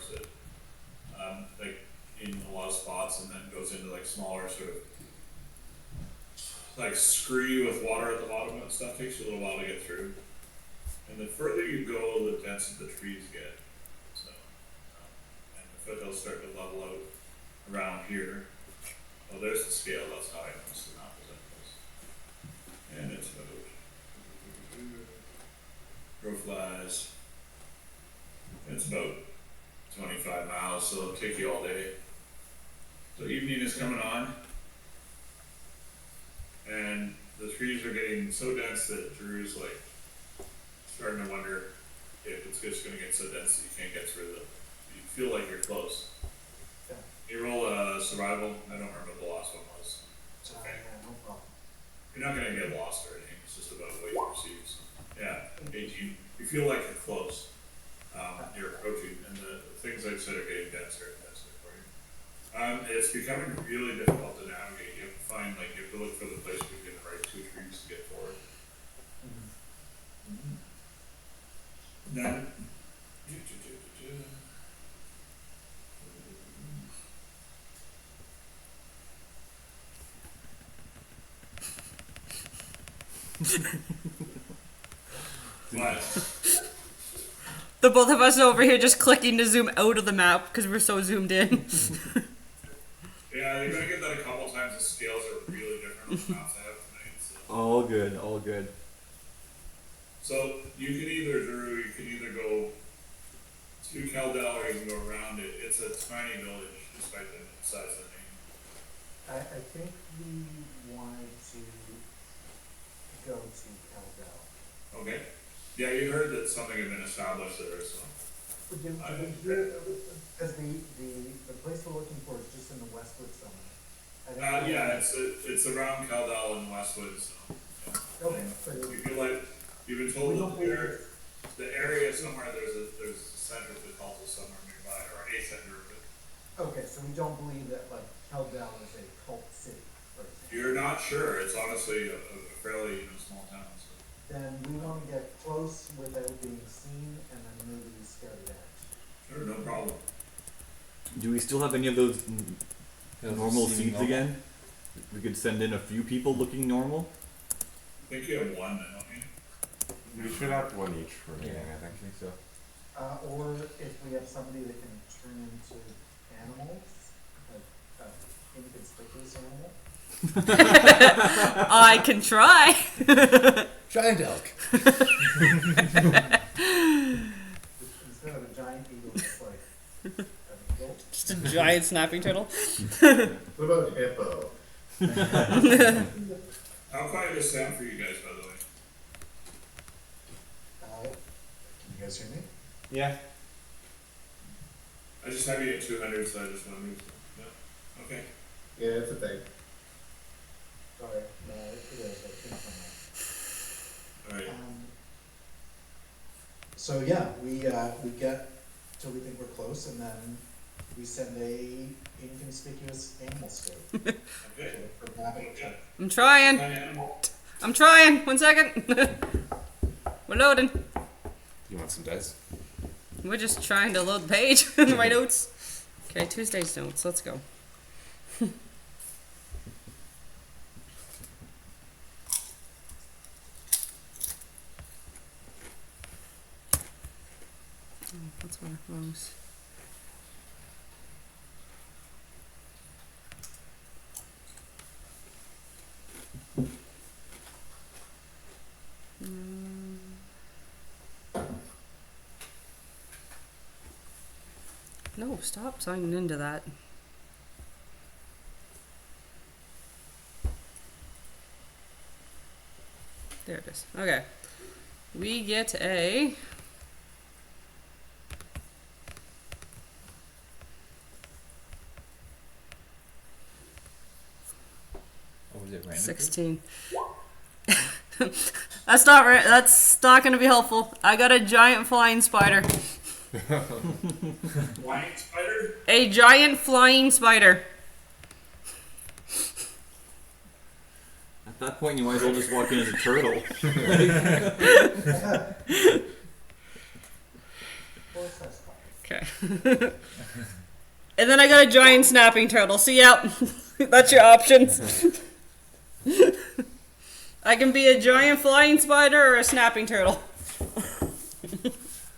towards it, like in a lot of spots, and then goes into like smaller sort of like scree with water at the bottom and stuff. Takes you a little while to get through. And the further you go, the denser the trees get. So, and the foothills start to level out around here. Oh, there's the scale. That's how I noticed the map was that close. And it's about crow flies. It's about 25 miles, so it'll take you all day. So evening is coming on, and the trees are getting so dense that Drew's like starting to wonder if it's just going to get so dense that you can't get through them. You feel like you're close. Yeah. You roll a survival. I don't remember what the last one was. It's okay. Yeah, no problem. You're not going to get lost or anything. It's just about what you perceive. So, yeah, 18. You feel like you're close. You're approaching, and the things I said are getting denser and denser for you. It's becoming really difficult to navigate. You have to find, like, you have to look for the place between the right two trees to get forward. Then, but The both of us over here just clicking to zoom out of the map because we're so zoomed in. yeah, you're gonna get that a couple times. The scales are really different on the maps I have tonight. So. All good, all good. So you can either go to KHELDELL or you can go around it. It's a tiny village despite the size of the name. I think we wanted to go to KHELDELL. Okay. Yeah, you heard that something had been established there, so. Because the place we're looking for is just in the Westwood somewhere. Yeah, it's around KHELDELL and Westwood, so. Yeah. Okay. So You feel like you've been told that the area somewhere there's a center of the cult is somewhere nearby, or a center of it. okay, so we don't believe that like KHELDELL is a cult city, for example. You're not sure. It's honestly a fairly small town. So. Then we want to get close without being seen, and then maybe scout it out. Sure, no problem. Do we still have any of those normal seeming seeds normal. again? We could send in a few people looking normal. I think you have one, don't you? We should have one each for me, I think. so. Or if we have somebody that can turn into animals, like inconspicuous animal. I can try. Giant elk. Instead of a giant eagle, it's like an eagle. Just a giant snapping turtle. What about hippo? How quiet is sound for you guys, by the way? Can you guys hear me? Yeah. I just have you at 200, so I just want to move. Yeah. Okay. Yeah, it's a thing. Sorry, no, it is, I think All right. So yeah, we get till we think we're close, and then we send a inconspicuous animal scout Okay. for rabbit check. I'm trying. An animal. I'm trying. 1 second. We're loading. You want some dice? We're just trying to load the page in my notes. Okay, Tuesday's notes. Let's go. That's one of those. No, stop signing into that. There it is. Okay. We get a Oh, was it random? 16. That's not right. That's not going to be helpful. I got a giant flying spider. Flying spider? A giant flying spider. At that point, you might as well just walk in as a turtle. Or a size five. Okay. And then I got a giant snapping turtle. So yeah, that's your options. I can be a giant flying spider or a snapping turtle.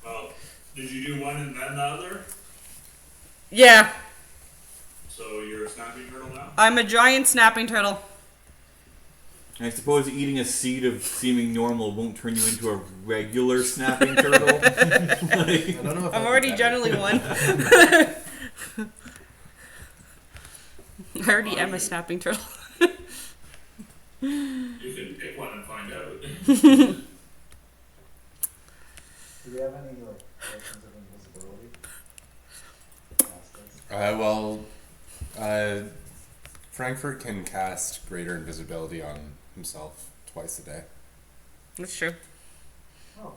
Well, did you do one and then the other? Yeah, So you're a snapping turtle now? I'm a giant snapping turtle. I suppose eating a seed of seeming normal won't turn you into a regular snapping turtle. Like, I don't know if I'm already generally one. I already am a snapping turtle. You can pick one and find out. Do we have any like questions of invisibility? Frankfurt can cast greater invisibility on himself twice a day. That's true. Oh,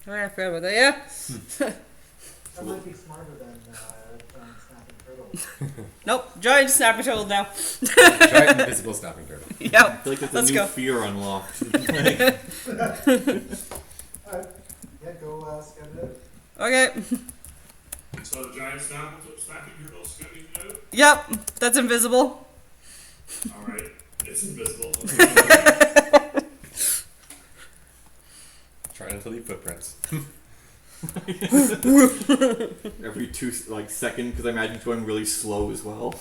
Oh yeah, I forgot about that. Yeah. that might be smarter than giant snapping turtle. Nope, giant snapping turtle now. Giant invisible snapping turtle. I Yep. feel like that's Let's a new go. fear unlocked. Alright, yeah, go scout it out. Okay. So the giant snapping turtle scooping out? Yep, that's invisible. Alright, it's invisible. Try not to leave footprints. Every 2 second, because I imagine it's going really slow as well.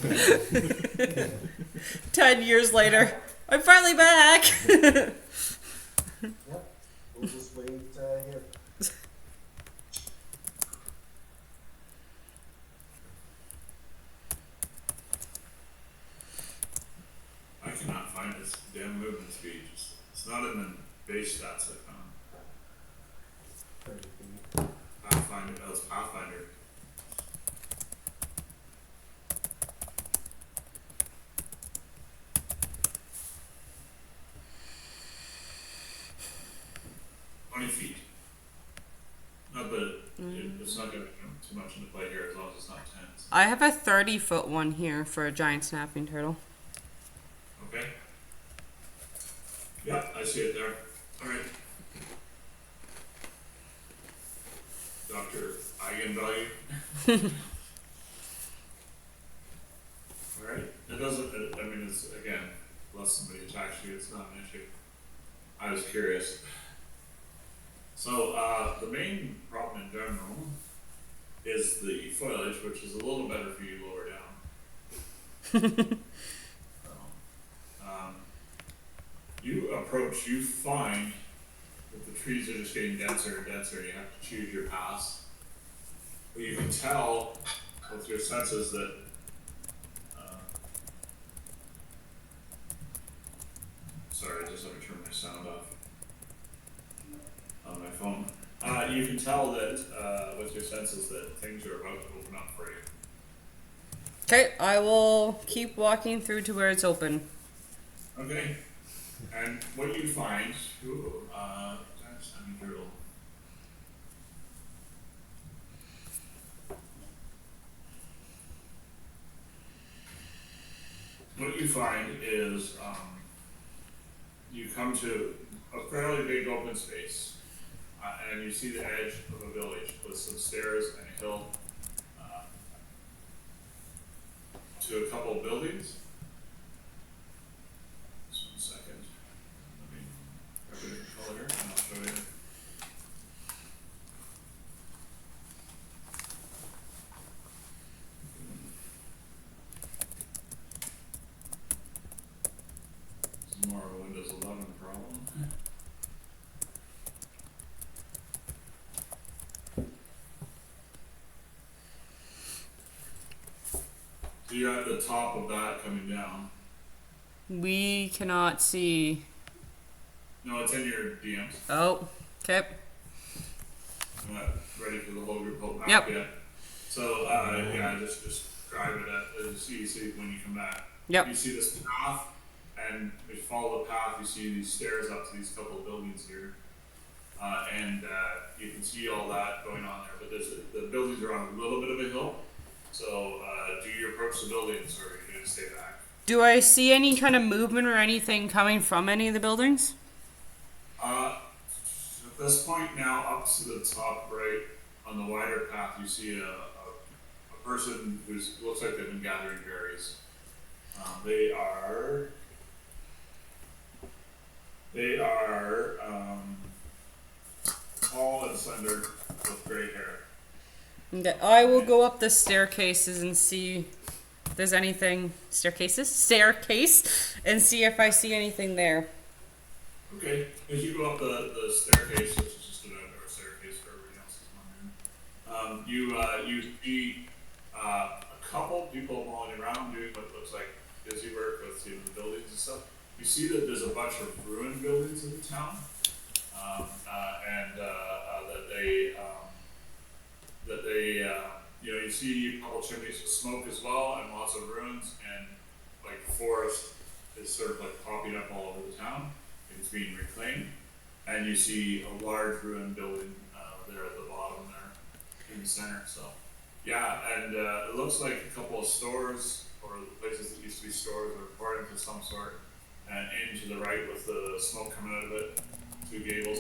10 years later, I'm finally back. Yep, we'll just wait here. I cannot find its damn movement speed. It's not in the base stats I found. 30 feet. Pathfinder, oh, it's Pathfinder. Feet. Not that it's not going to come too much into play here as long as it's not tense. I have a 30-foot one here for a giant snapping turtle. Okay. Yeah, I see it there. Alright. Dr. Eigenvalue. Alright. It doesn't, I mean, it's, again, unless somebody attacks you, it's not an issue. I was curious. So, the main problem in general is the foliage, which is a little better for you lower down. You find that the trees are just getting denser and denser, and you have to choose your paths. But you can tell with your senses that sorry, just let me turn my sound off on my phone. You can tell that with your senses that things are about to open up for you. Okay, I will keep walking through to where it's open. Okay. And what you find, that's unusual. What you find is you come to a fairly big open space, and you see the edge of a village with some stairs and a hill to a couple of buildings. Just 1 second. Let me grab a different color and I'll show you. This is more of a Windows 11 problem. So you're at the top of that coming down. We cannot see. No, it's in your DMs. Oh, okay. I'm not ready for the whole group whole map Yep. yet. So, yeah, just drive it at you see when you come back. Yep. You see this path, and if you follow the path, you see these stairs up to these couple of buildings here. And you can see all that going on there, but the buildings are on a little bit of a hill. So, do you approach the buildings, or are you going to stay back? Do I see any kind of movement or anything coming from any of the buildings? At this point now, up to the top right on the wider path, you see a person who's looks like they've been gathering berries. They are tall and slender with gray hair. Okay, I will go up the staircases and see if there's anything. Staircase, and see if I see anything there. Okay, as you go up the staircase, which is just an outdoor staircase for everybody else is wondering, you see a couple people mulling around doing what looks like busy work with the buildings and stuff. You see that there's a bunch of ruined buildings in the town, and that they you see a couple chimneys of smoke as well, and lots of ruins, and like forest is sort of like popping up all over the town. It's being reclaimed, and you see a large ruined building there at the bottom there in the center. So yeah, and it looks like a couple of stores or places that used to be stores are poured into some sort, and in to the right with the smoke coming out of it, two gables,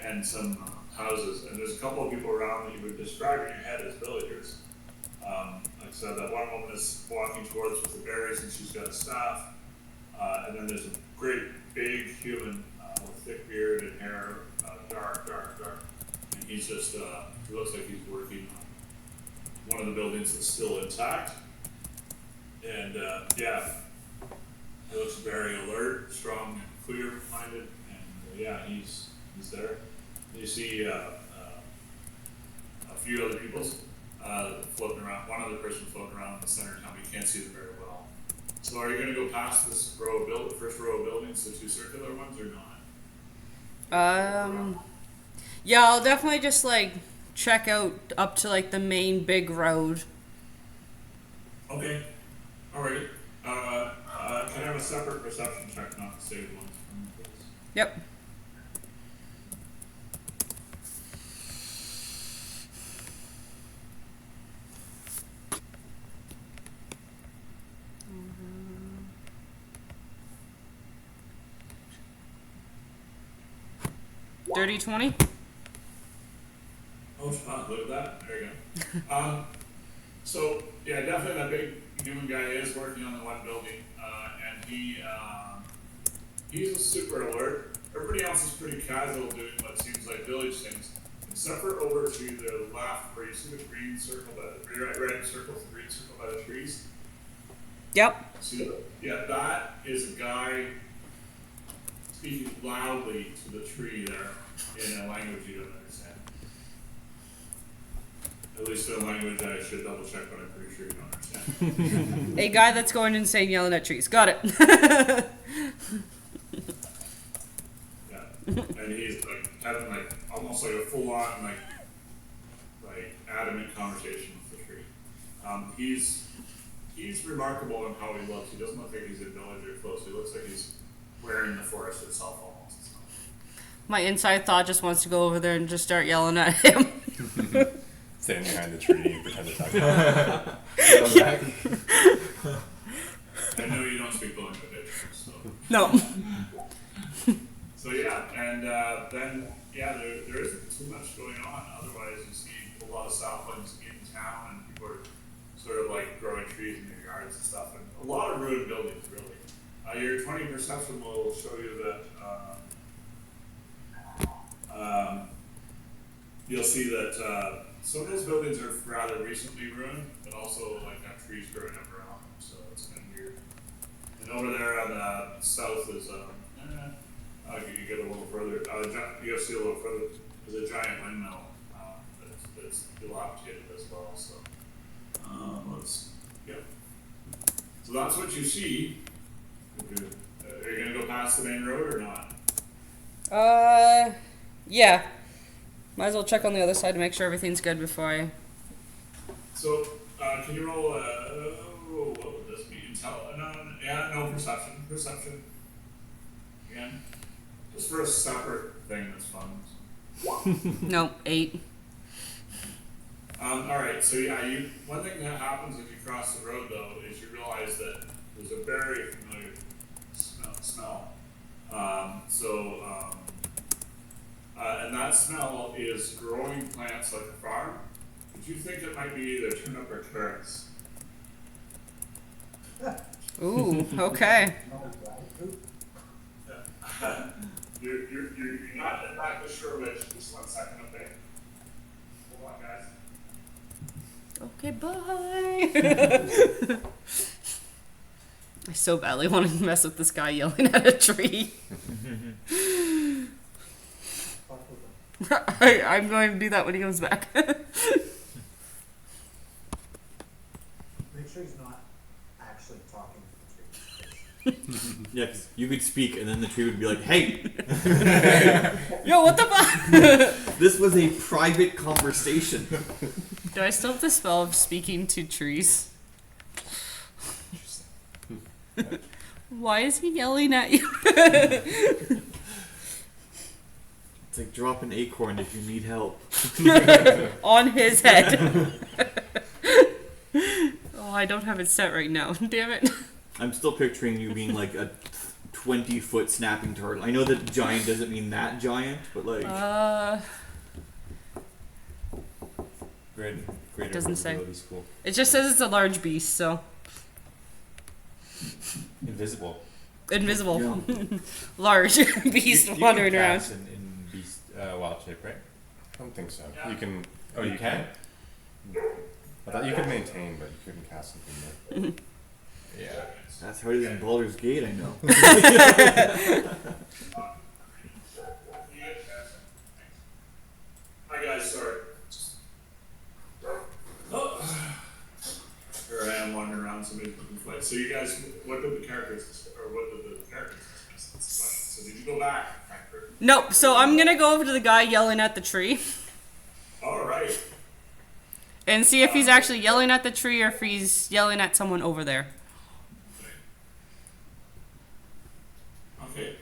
and some houses. And there's a couple of people around that you would describe in your head as villagers. Like I said, that one woman is walking towards with the berries, and she's got a staff. And then there's a great big human with thick beard and hair, dark. And he's just, he looks like he's working on one of the buildings that's still intact. And yeah, he looks very alert, strong, and clear-minded. And yeah, he's there. You see a few other people floating around, one other person floating around in the center of town, but you can't see them very well. So are you going to go past this first row of buildings, the two circular ones, or not? Yeah, I'll definitely just like check out up to like the main big road. Okay. Alright. Can I have a separate perception check, not the saved ones from the place? Yep. Dirty 20. Oh, spot, look at that. There you go. So, yeah, definitely that big human guy is working on the one building, and he's super alert. Everybody else is pretty casual doing what seems like village things, except for over to the left where you see the green circle, the red circle, the green circle by the trees. Yep. See that? Yeah, that is a guy speaking loudly to the tree there in a language you don't understand. At least in a language I should double check, but I'm pretty sure you don't understand. A guy that's going insane yelling at trees. Got it. Yeah, and he's like having like almost like a full on like adamant conversation with the tree. He's remarkable in how he looks. He doesn't look like he's in village or close. He looks like he's wearing the forest itself almost. My inside thought just wants to go over there and just start yelling at him. Stand behind the tree and pretend to talk about it. I know you don't speak Bangladesh, so. No. So yeah, and then yeah, there isn't too much going on. Otherwise, you see a lot of saplings in town, and people are sort of like growing trees in their yards and stuff, and a lot of ruined buildings, really. Your 20 perception will show you that you'll see that some of those buildings are rather recently ruined, but also like have trees growing up around them, so it's kind of weird. And over there on the south is you get a little further. You'll see a little further. There's a giant windmill that's dilapidated as well. So So that's what you see. Are you gonna go past the main road or not? Yeah. Might as well check on the other side to make sure everything's good before I. So, can you roll? What would this be? No, perception. Perception. Again, just for a separate thing that's fun. No, 8. All right. So yeah, one thing that happens if you cross the road though is you realize that there's a very familiar smell. And that smell is growing plants like a farm, Would you think it might be either turnip or carrots? Ooh, okay. No, right? Oop. You're not exactly sure which. Just 1 second, okay? Hold on, guys. Okay, bye. I so badly want to mess with this guy yelling at a tree. Fuck with them. I'm going to do that when he comes back. Make sure he's not actually talking to the tree. Yeah, 'cause you could speak and then the tree would be like, "Hey, Yo, what the fuck? this was a private conversation." Do I still have the spell of speaking to trees? Why is he yelling at you? It's like drop an acorn if you need help. On his head. Oh, I don't have it set right now. Damn it. I'm still picturing you being like a 20-foot snapping turtle. I know that giant doesn't mean that giant, but like Greater doesn't say. invisibility's cool. it just says it's a large beast, so Invisible. invisible. Yeah. Large beast wandering can around. cast in beast wild shape, right? I don't think so. Yeah. You can. Oh, you can? I thought you could maintain, but you couldn't cast something there. Yeah. That's harder than Baldur's Gate, I know. Hi guys, sorry. Oh. Here I am wandering around somebody's looking for. So you guys, what did the characters, or what did the characters discuss? That's the question. So did you go back, Frankfurt? Nope, so I'm gonna go over to the guy yelling at the tree All right. and see if he's actually yelling at the tree or if he's yelling at someone over there. Okay.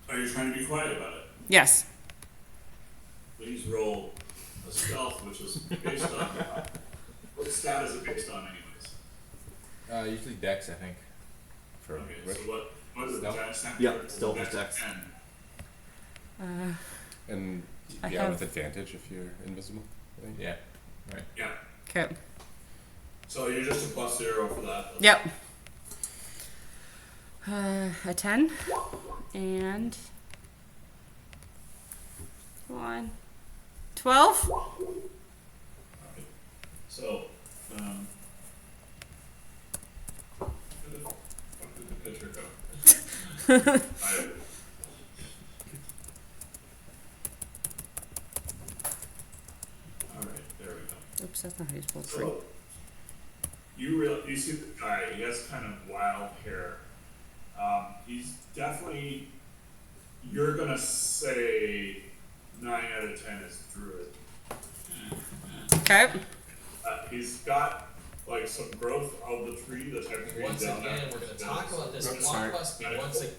Are you trying to be quiet about it? Yes. Please roll a stealth, which is based on what stat is it based on, anyways? Usually Dex, I think. For Okay, which? so what is it? Stealth? Giant snap? Yeah, stealth is Dex. 10. And I yeah, have- with advantage if you're invisible. I think. Yeah. Yeah. Okay. So you're just a +0 for that. Yep. A 10 and 1, 12. Okay. So, where the fuck did the picture go? Alright, there we go. Oops, that's not how you spell tree. So, you see the guy, he has kind of wild hair. He's definitely, you're gonna say 9 out of 10 is druid. Okay. He's got like some growth of the tree, the type of tree Once down again, there. we're gonna talk about this Oops, sorry. blockbuster once again.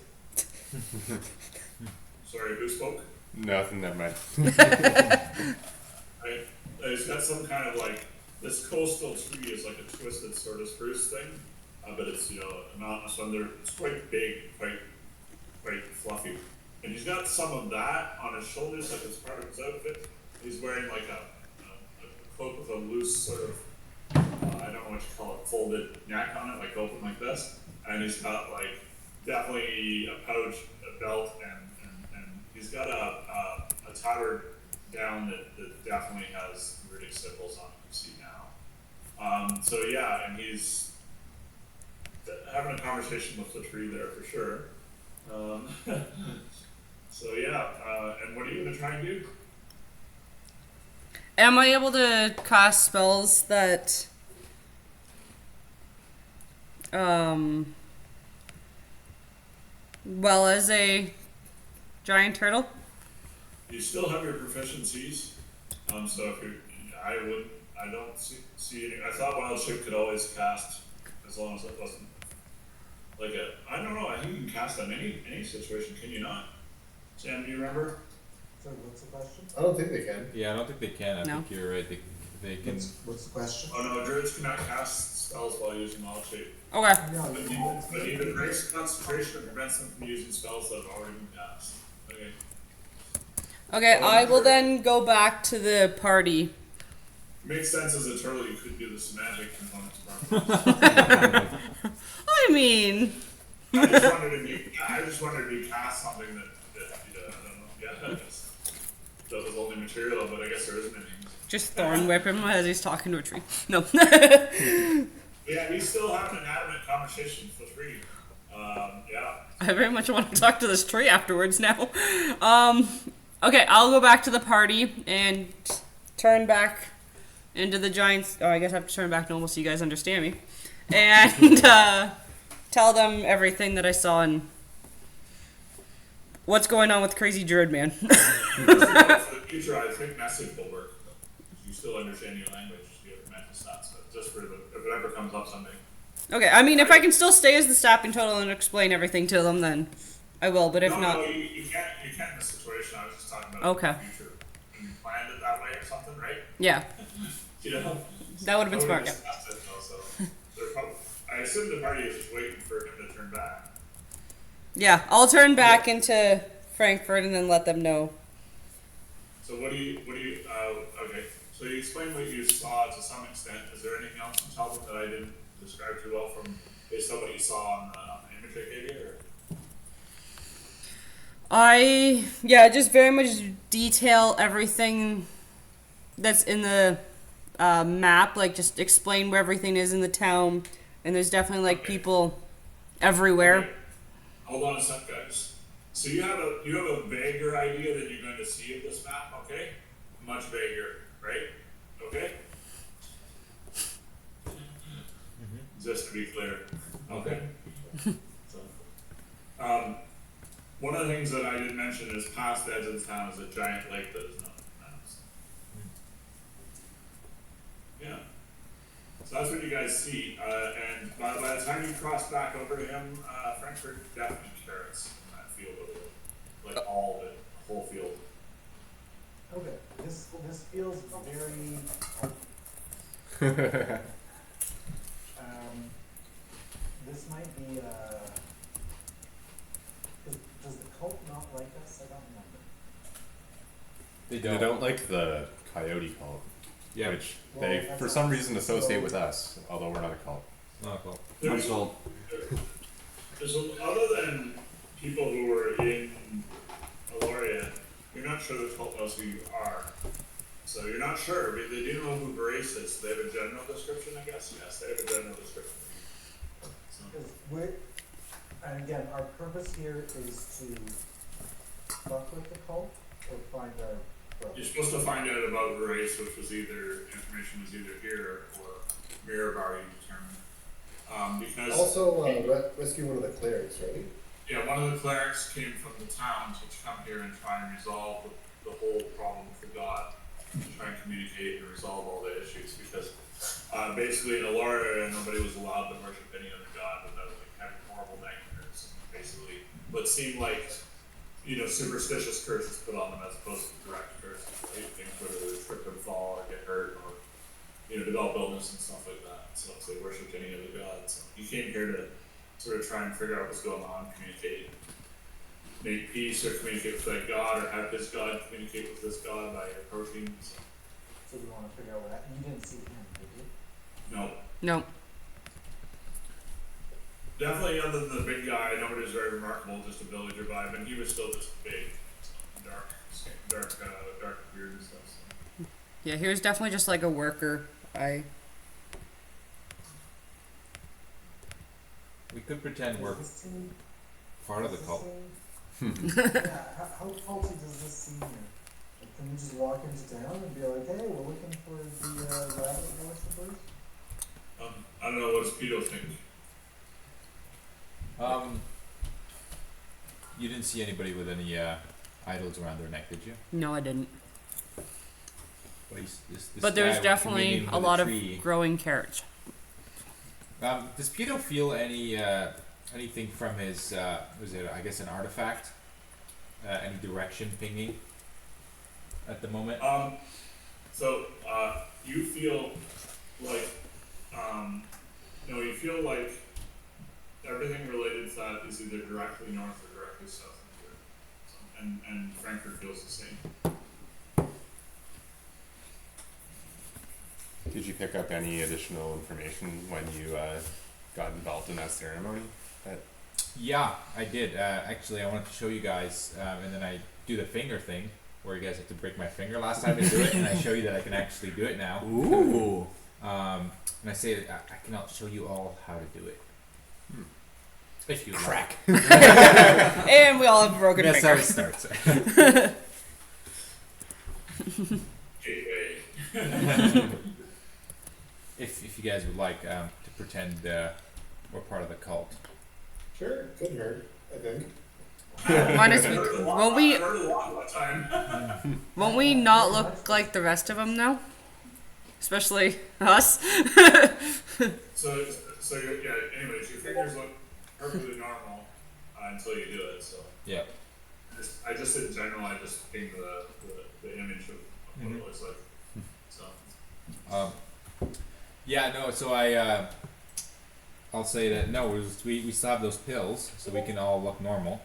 Sorry, who spoke? Nothing. Never mind. Right? He's got some kind of like, this coastal tree is like a twisted sort of spruce thing, but it's, you know, a mountainous one. It's quite big, quite fluffy. And he's got some of that on his shoulders, like as part of his outfit. He's wearing like a cloak with a loose sort of, I don't know what you call it, folded neck on it, like open like this. And he's got like definitely a pouch, a belt, and he's got a tattered gown that definitely has runic symbols on it, you see now. So yeah, and he's having a conversation with the tree there for sure. So yeah, and what are you gonna try and do? Am I able to cast spells that well as a giant turtle? You still have your proficiencies, so if you, I don't see any. I thought Wild Shape could always cast as long as it wasn't like I don't know. I think you can cast on any situation. Can you not? Sam, do you remember? So what's the question? I don't think they can. Yeah, I don't think they can. I No. think you're right. They can. What's the question? Oh no, druids cannot cast spells while using Wild Shape. Okay. No, But even breaks concentration and prevents them from using spells that have already been cast. Okay. Okay, I will then go back to the party makes sense as a turtle. You could do the semantic components properly. I mean, I just wanted to be cast something that I don't know. Yeah, that was only material, but I guess there isn't any. just thorn whip him as he's talking to a tree. No. Yeah, we still have an adamant conversation for free. Yeah. I very much want to talk to this tree afterwards now. Okay, I'll go back to the party and turn back into the giants. Oh, I guess I have to turn back normal so you guys understand me. And tell them everything that I saw and what's going on with Crazy Druid Man. For the future, I think message will work. You still understand your language, your mental stats, but just for if it ever comes up someday. Okay, I mean, if I can still stay as the staffing total and explain everything to them, then I will. But if not, No, you can't in this situation. I was just talking about Okay. in the future. When you planned it that way or something, right? yeah, You know? that would have been smart. Yeah. Discussed it, though, so they're probably, I assume the party is just waiting for him to turn back. Yeah, I'll turn back into Frankfurt and then let them know. So okay. So you explained what you saw to some extent. Is there anything else you tell them that I didn't describe too well from based on what you saw on the image I gave you? Or? Just very much detail everything that's in the map. Like, just explain where everything is in the town. And there's definitely, like, Okay. people everywhere. Okay. Hold on a sec, guys. So you have a vaguer idea that you're going to see of this map, okay? Much vaguer, right? Okay? Just to be clear. Okay. So, one of the things that I didn't mention is past the edge of the town is a giant lake that is not in the maps. Yeah. So that's what you guys see. And by the time you cross back over to him, Frankfurt definitely carrots in that field over there. Like all of it, the whole field. Okay, this feels very, this might be, does the cult not like us? I don't remember. They don't like the coyote cult, Yeah. which Well, they, that's for some not- reason, associate so- with us, although we're not a cult. Not cool. There's, So, other than people who were in Aloria, you're not sure the cult knows who you are. So you're not sure, but they do know who Grace is. So they have a general description, I guess. Yes, they have a general description. So, Because and again, our purpose here is to fuck with the cult or find our brother. you're supposed to find out about Grace, which was information was either here or Mirabar, you determined. Because Also, rescue one of the clerics, right? yeah, one of the clerics came from the town to come here and try and resolve the whole problem for God, to try and communicate and resolve all the issues. Because basically in Alaria, nobody was allowed to worship any other god without like having horrible nightmares. And basically, what seemed like superstitious curses put on them as opposed to direct curses. Right? Things where they would trip and fall or get hurt or develop illness and stuff like that. So if they worshipped any other god. So he came here to sort of try and figure out what's going on, communicate, make peace, or communicate with that god, or have his god communicate with this god by approaching. So we want to figure out what that, you didn't see him, did you? No, No. definitely other than the big guy, nobody was very remarkable, just a villager vibe, and he was still just big, dark beard and stuff. So. Yeah, he was definitely just like a worker. We could pretend we're Does this seem- part of the does cult. this seem- Yeah, how culty does this seem here? Like, can we just walk into town and be like, hey, we're looking for the rabbit worshippers? I don't know, what does Pedo think? You didn't see anybody with any idols around their neck, did you? No, I didn't. This But there's guy definitely coming in a with lot of tree. growing carrots. Does Pedo feel anything from his was it I guess an artifact? Any direction pinging at the moment? You feel like you feel like everything related to that is either directly north or directly south of here. So, and Frankfurt feels the same. Did you pick up any additional information when you got involved in that ceremony? Yeah, I did. Actually, I wanted to show you guys, and then I do the finger thing, where you guys have to break my finger last time I do it, and I show you that I can actually do it now. Ooh. And I say that I cannot show you all how to do it. If you Crack. And we all have a broken That's how it finger. starts. Gateway. If you guys would like to pretend we're part of the cult. Sure, couldn't hurt, I think. Minus, I heard a lot- won't we? I heard a lot one time. Won't we not look like the rest of them now? Especially us. So yeah. Anyways, your fingers look perfectly normal until you do it. So Yeah. I just in general, I just ping the image of what it looks like. So Yeah, no, so I'll say that no, we still have those pills, so we can all look normal.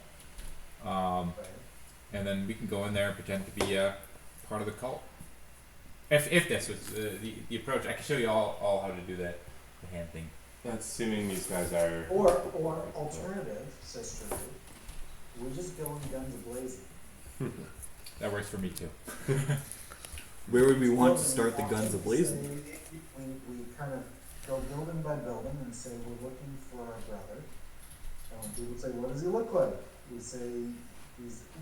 Right. And then we can go in there and pretend to be part of the cult. If this was the approach, I can show you all how to do that, the hand thing. That's assuming these guys are. Or alternative, sister, we just go in guns a-blazing. That works for me too. Where would we want to start the guns a-blazing? We kind of go building by building and say we're looking for our brother. And people say, what does he look like? We say,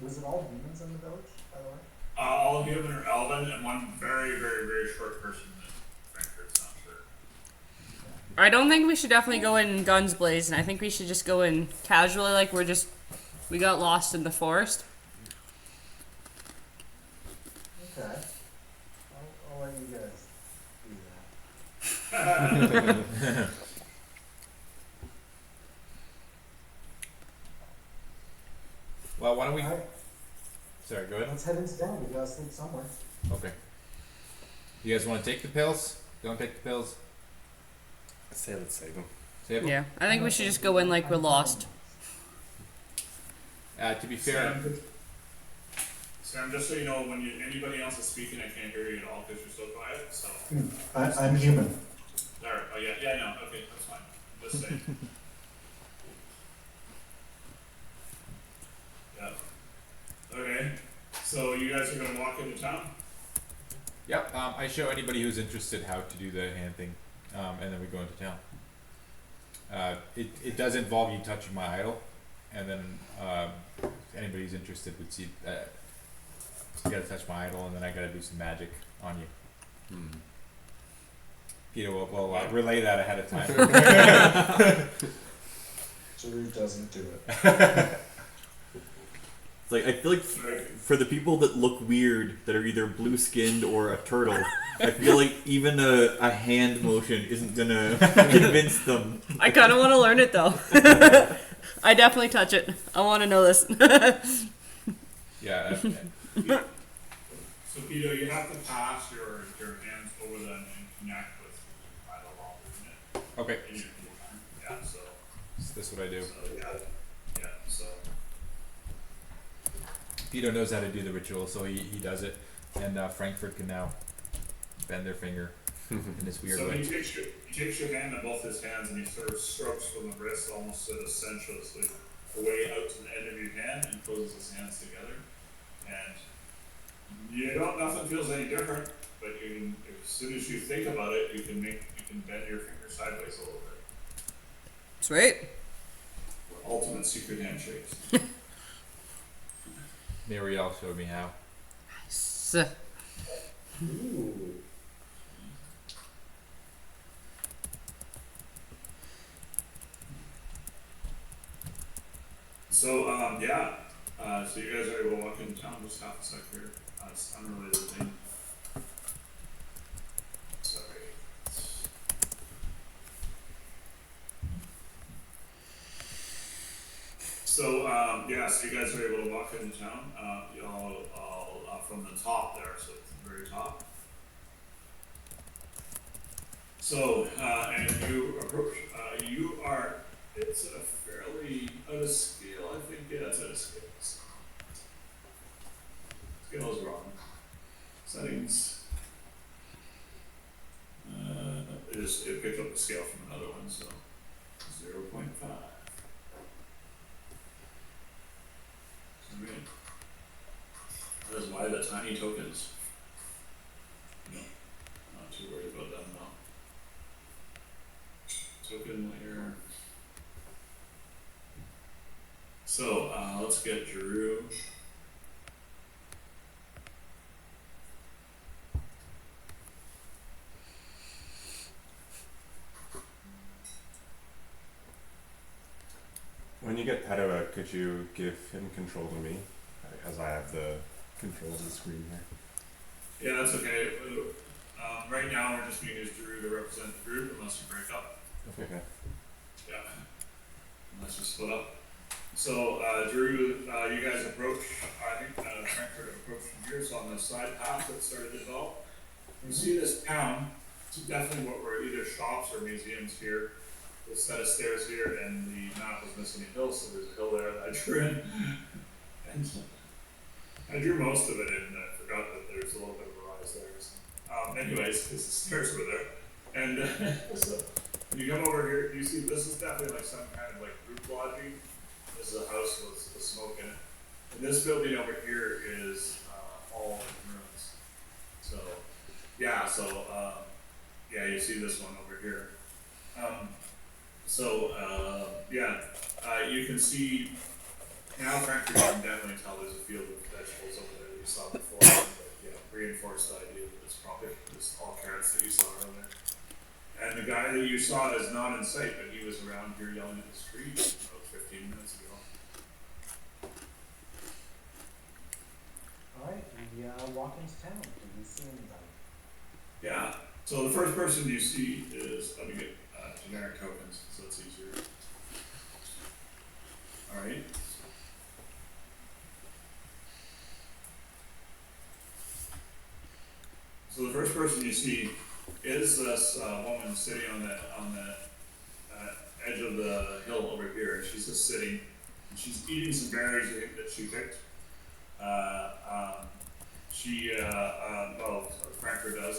was it all humans in the village, by the way? all of human are Elven, and one very, very, very short person that Frankfurt's not sure. I don't think we should definitely go in guns blazing. I think we should just go in casually, like we got lost in the forest. Okay. I'll let you guys do that. Well, why don't we? All right, Sorry, go ahead. let's head into town. We gotta sleep somewhere. Okay. You guys want to take the pills? Don't take the pills. I'd say let's save them. Save 'em? Yeah, I think we should just go in like we're lost. To be fair, Sam, just so you know, when anybody else is speaking, I can't hear you at all because you're so quiet. So, I'm human. all right. Oh yeah, no, okay, that's fine. Just saying. Yeah. Okay. So you guys are gonna walk into town? yep. I show anybody who's interested how to do the hand thing, and then we go into town. It does involve you touching my idol, and then if anybody who's interested would see that you gotta touch my idol, and then I gotta do some magic on you. Peter will relay that ahead of time. Drew doesn't do it. It's like I feel like for the people that look weird, that are either blue skinned or a turtle, I feel like even a hand motion isn't gonna convince them. I kind of want to learn it though. I definitely touch it. I want to know this. Yeah. So Peter, you have to pass your hands over them and connect with the idol while doing it Okay. in your free time. Yeah. So That's what I do. yeah. So Peter knows how to do the ritual, so he does it, and Frankfurt can now bend their finger in this weird so way. he takes your hand in both his hands and he sort of strokes from the wrist almost sort of sensuously away out to the end of your hand and closes his hands together. And nothing feels any different, but you can, as soon as you think about it, you can bend your finger sideways a little bit. Sweet. Ultimate secret handshakes. Marielle showed me how. So, Ooh. So so you guys are able to walk into town. Just half a sec here. It's unrelated thing. Sorry. So so you guys are able to walk into town. Y'all from the top there, so it's the very top. So and you approach. You are. It's a fairly out of scale, I think. Yeah, it's out of scale. Scale is wrong. Settings. it picked up the scale from another one, so 0.5. So good. That is why the tiny tokens. No, not too worried about them now. Token layer. So let's get Drew. When you get Padua, could you give him control to me, as I have the control of the screen here? Yeah, that's okay. Right now we're just going to use Drew to represent the group unless you break up. Okay. Yeah. Unless you split up. So Drew, you guys approach, I think Frankfurt approached from here, so on the side path that started to develop. You see this town, it's definitely what were either shops or museums here. This set of stairs here, and the map was missing a hill, so there's a hill there that I drew in. And I drew most of it in, and I forgot that there's a little bit of a rise there. So, anyways, because the stairs were there. And so when you come over here, you see this is definitely like some kind of like group lodging. This is a house with smoke in it. And this building over here is all in ruins. So, yeah, yeah, you see this one over here. You can see now, frankly, you can definitely tell there's a field of vegetables over there that you saw before. But, yeah, reinforced the idea that it's probably just all carrots that you saw earlier. And the guy that you saw is not in sight, but he was around here yelling at the street about 15 minutes ago. Alright, we walk into town. Do we see anybody? Yeah. So the first person you see is, let me get generic tokens, so it's easier. Alright. So the first person you see is this woman sitting on the edge of the hill over here, and she's just sitting, and she's eating some berries that she picked. Frankfurt does,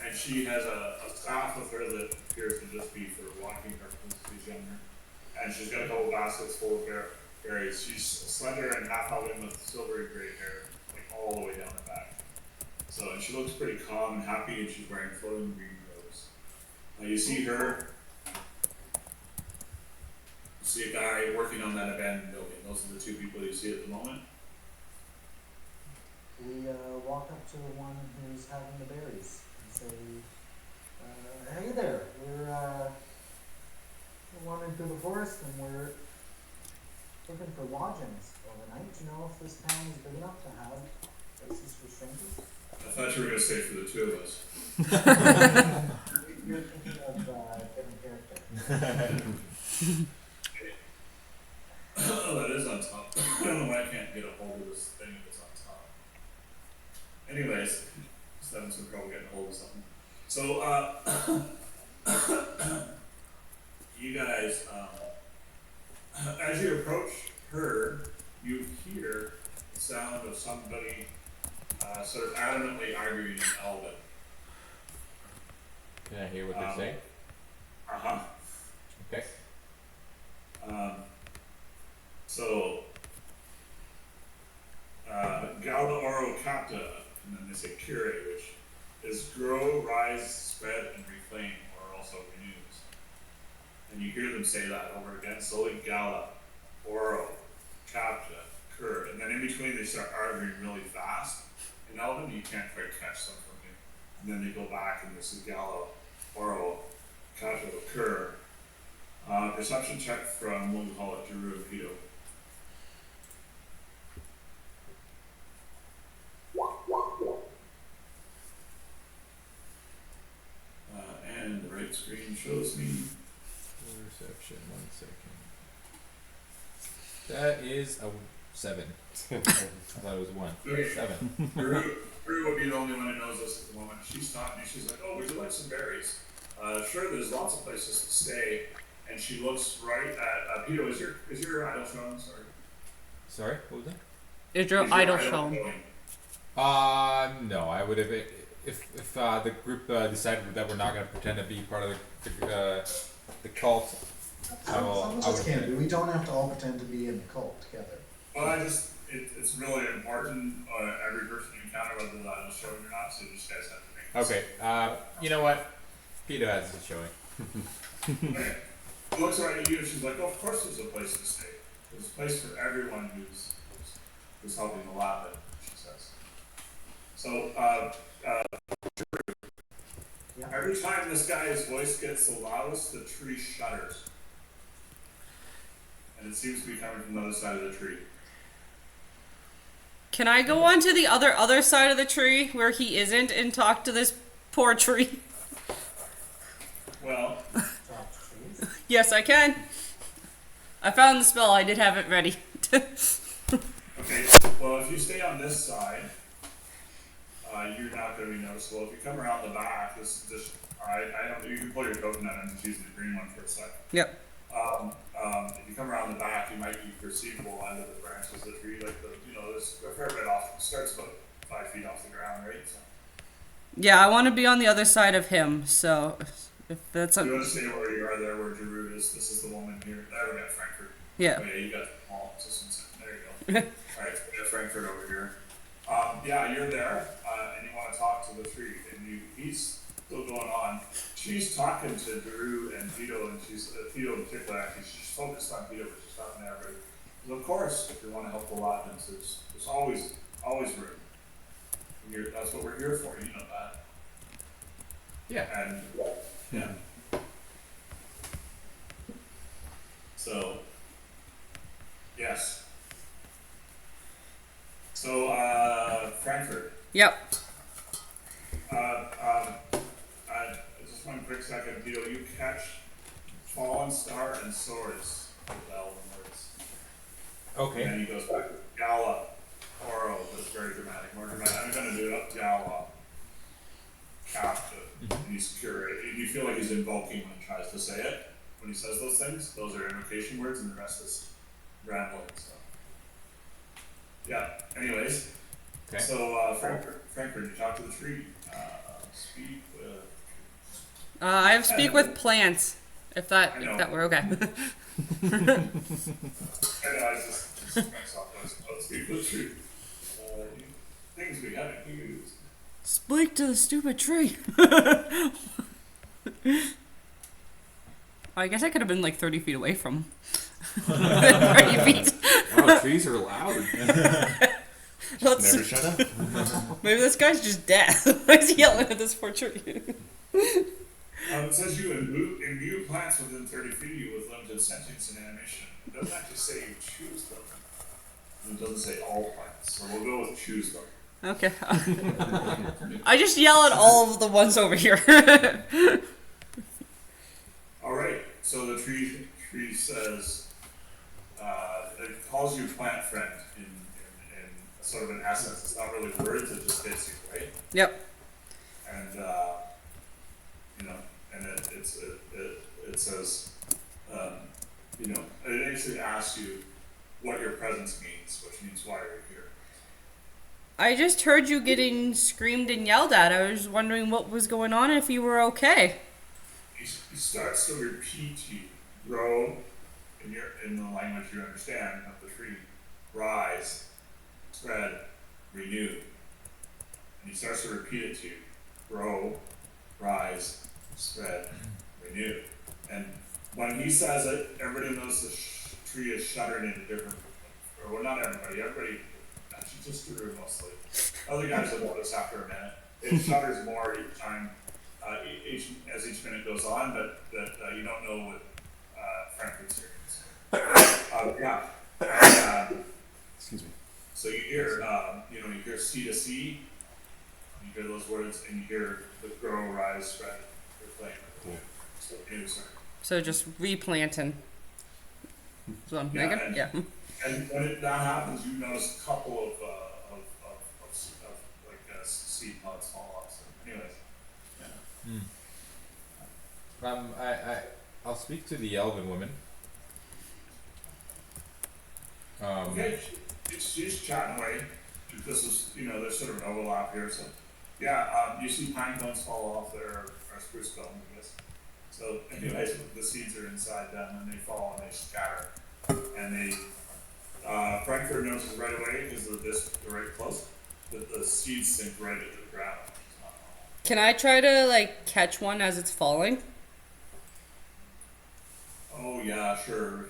and she has a staff with her that appears to just be for walking purposes. She's younger, and she's got a couple baskets full of berries. She's slender and half album with silvery gray hair, like all the way down the back. So, and she looks pretty calm and happy, and she's wearing floating green robes. You see her. You see a guy working on that abandoned building. Those are the two people you see at the moment. We walk up to the one who's having the berries and say, hey there, we're wandering through the forest and we're looking for lodgings overnight. Do you know if this town is big enough to have places for strangers? I thought you were going to say for the two of us. You're thinking of different character. Oh, that is on top. I don't know why I can't get a hold of this thing if it's on top. Anyways, Steven's gonna probably get a hold of something. So, you guys, as you approach her, you hear the sound of somebody sort of adamantly arguing in Elven. Can I hear what they're saying? Uh-huh. Okay. Gala Oro Capta, and then they say Cure, which is grow, rise, spread, and reclaim, or also renews. And you hear them say that over again, slowly Gala, Oro, Capta, Cure, and then in between they start arguing really fast. In Elven, you can't quite catch them from here. And then they go back and this is Gala, Oro, Capta, Cure. Perception check from, we'll call it Drew and Pito. And the right screen shows me. Perception, 1 second. That is a 7. I thought it was 1. Okay. 7. Drew would be the only one who knows this at the moment. She stopped me. She's like, "Oh, would you like some berries?" Sure. There's lots of places to stay. And she looks right at Pito. Is your idol showing? Sorry. Sorry, what was that? Is your idol shown? No, I would have. if the group decided that we're not going to pretend to be part of the cult, Some of us can be. We don't have to all pretend to be in the cult together. Well, it's really important, every person you encounter, whether that is showing or not, so you just guys have to make Okay. You know what? Peter has it showing. Okay. She looks right at you and she's like, oh, of course there's a place to stay. There's a place for everyone who's helping the lab, she says. So, Yeah. every time this guy's voice gets the loudest, the tree shudders. And it seems to be coming from the other side of the tree. Can I go on to the other side of the tree where he isn't and talk to this poor tree? Well, Top trees. Yes, I can. I found the spell. I did have it ready. okay, well, if you stay on this side, you're not going to be noticeable. If you come around the back, I don't. You can pull your coconut. I'm just using the green one for a second. Yep. If you come around the back, you might be perceivable under the branches of the tree. Like there's a fair bit off. It starts about 5 feet off the ground, right? So, Yeah, I want to be on the other side of him. So if that's you want to stay where you are there, where Giroud is. This is the woman here. There we got Frankfurt. yeah. Oh, yeah, you got all systems. There you go. All right, so we got Frankfurt over here. Yeah, you're there, and you want to talk to the tree, and he's still going on. She's talking to Drew and Tito, and she's Tito in particular. Actually, she's focused on Tito, but she's talking to everybody. But of course, if you want to help the Latins, there's always room. That's what we're here for. You know that. Yeah. And yeah. So yes. So Frankfurt. Yep. Just one quick second, Tito. You catch fallen star and swords with elven words. Okay. And then he goes back to Gala, Oro. That's very dramatic. More dramatic. I'm gonna do it up Gala. Captive. And he's curated. You feel like he's invoking when he tries to say it. When he says those things, those are invocation words, and the rest is rambling. So yeah. Anyways. Okay. So Frankfurt, you talk to the tree. Speak with. I have speak with plants. If that were okay. I know, I just myself. Speak with the tree. Things we haven't used. Speak to the stupid tree. I guess I could have been like 30 feet away from him. 30 feet. Wow, trees are loud. Never shut up. Maybe this guy's just dead. Why is he yelling at this poor tree? It says you imbue plants within 30 feet of you with limited sentience and animation. It doesn't actually say you choose them. And it doesn't say all plants. So we'll go with choose them. Okay. I just yell at all of the ones over here. Alright, so the tree says, it calls you plant friend in sort of an essence. It's not really words, it's just basic, right? Yep. And, and it says, it actually asks you what your presence means, which means why you're here. I just heard you getting screamed and yelled at. I was wondering what was going on and if you were okay. He starts to repeat to you, grow in the language you understand of the tree, rise, spread, renew. And he starts to repeat it to you, grow, rise, spread, renew. And when he says it, everybody knows the tree is shuddering into different, or well, not everybody, actually just Drew mostly. Other guys will notice after a minute. It shudders more each time, as each minute goes on, but that you don't know what Frankfurt's hearing. Yeah. Excuse me. So you hear, you hear C to C, you hear those words, and you hear the grow, rise, spread, reflame. Cool. So, So just replanting. That's what I'm Yeah, thinking. Yeah. and when that happens, you notice a couple of seed pods fall off. So anyways, yeah. I'll speak to the elven woman. Okay, she's chatting away. This is, there's sort of an overlap here, so Yeah, you see pine cones fall off there, or spruce cones, I guess. So anyways, the seeds are inside them and they fall and they scatter. And they, Frankfurt notices right away because of this, they're right close, that the seeds sink right into the ground. It's not normal. Can I try to like catch one as it's falling? Oh yeah, sure.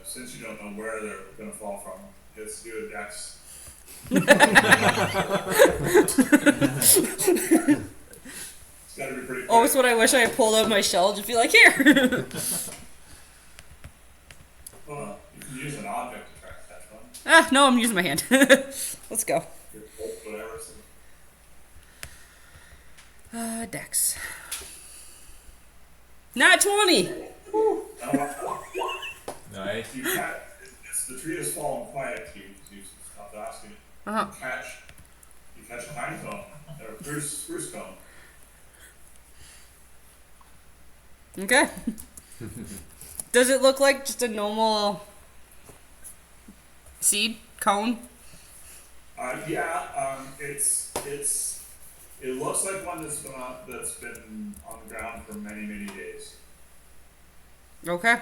Since you don't know where they're gonna fall from, let's do a dex. It's gotta be pretty quick. Oh, it's what I wish I had pulled out my shell. Just be like, here. Well, you can use an object to try to catch one. Ah, no, I'm using my hand. Let's go. Your bolt, whatever. So. Dex. Not 20. Nice. You catch, it's the tree has fallen quiet to you, because you stopped asking. Uh-huh. You catch a pine cone, or a spruce cone. Okay. Does it look like just a normal seed cone? It looks like one that's been on the ground for many days. Okay.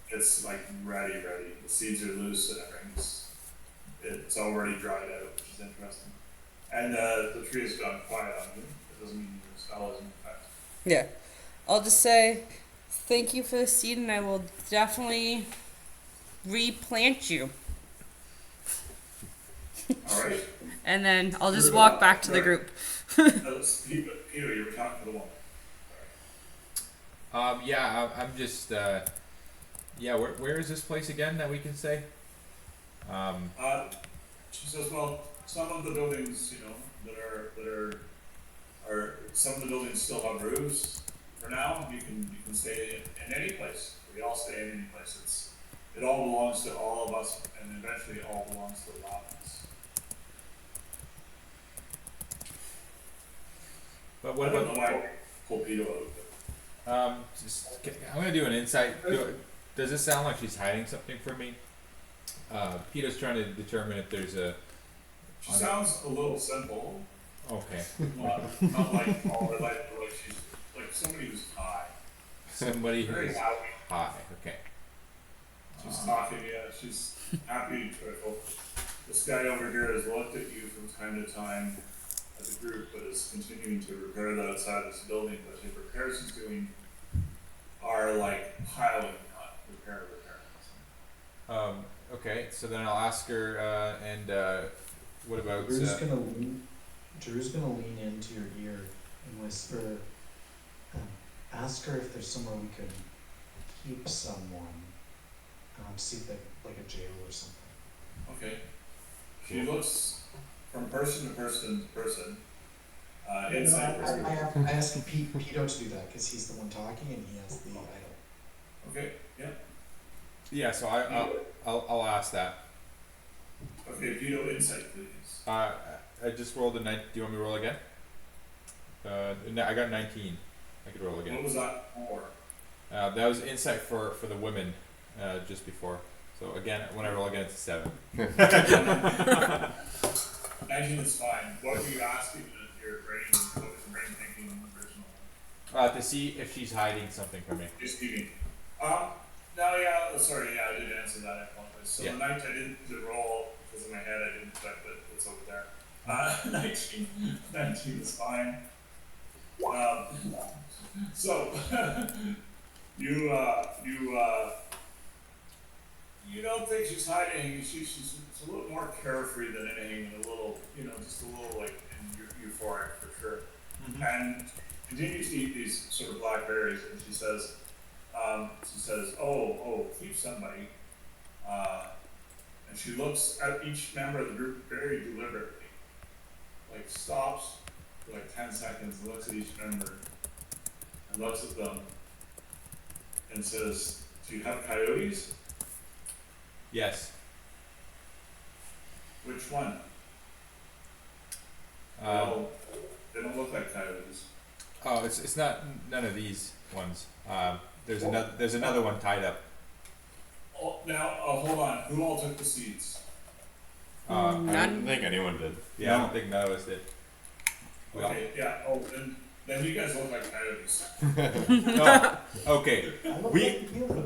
It's like ready. The seeds are loose and everything's it's already dried out, which is interesting. And the tree has gone quiet on you. It doesn't mean the spell isn't effective. Yeah. I'll just say thank you for the seed, and I will definitely replant you. All right. And then I'll just walk back to the group. Peter, you were talking to the woman. Yeah, I'm just, yeah, where is this place again that we can say? She says, well, some of the buildings, that are some of the buildings still have roofs. For now, you can stay in any place. We all stay in any place. It all belongs to all of us, and eventually it all belongs to the Latins. But what I don't about? know why I pulled Peter out. I'm gonna do an insight. Does this sound like she's hiding something from me? Peter's trying to determine if there's a. She sounds a little simple. Okay. Not like all her life, but like she's like somebody who's high. Somebody Very who's happy. high. Okay. She's talking, yeah, she's happy, joyful. This guy over here has looked at you from time to time as a group, but is continuing to repair the outside of this building, but the repairs he's doing are like piling, not repair. Okay. So then I'll ask her. And what about? Drew's gonna lean into your ear and whisper, ask her if there's somewhere we could keep someone, see if they, like a jail or something. Okay. She looks from person to person to person. Inside person. I asked Pito to do that because he's the one talking and he has the idol. Okay, yeah. Yeah. So I'll ask that. Okay, Vito, insight, please. I just rolled a 9. Do you want me to roll again? I got 19. I could roll again. What was that for? That was insight for the women just before. So again, when I roll again, it's a 7. 19 is fine. What were you asking in your brain? What was your brain thinking in the original? To see if she's hiding something from me. Just kidding. No, yeah, sorry, yeah, I did answer that. I apologize. So Yeah. the 19, I didn't roll because in my head I didn't check, but it's over there. 19 is fine. So you don't think she's hiding. She's a little more carefree than anything, and a little, just a little like euphoric for sure. Mm-hmm. And continues to eat these sort of black berries, and she says, "Oh, keep somebody." And she looks at each member of the group very deliberately, like stops for like 10 seconds, and looks at each member, and looks at them, and says, "Do you have coyotes?" Yes. Which one? They don't look like coyotes. Oh, it's not none of these ones. There's another one tied up. Oh, now, hold on. Who all took the seeds? I None. don't think anyone did. Yeah, I No. don't think none of us did. Okay, yeah, oh, then you guys look like coyotes. No. Okay. I look We- like Peter.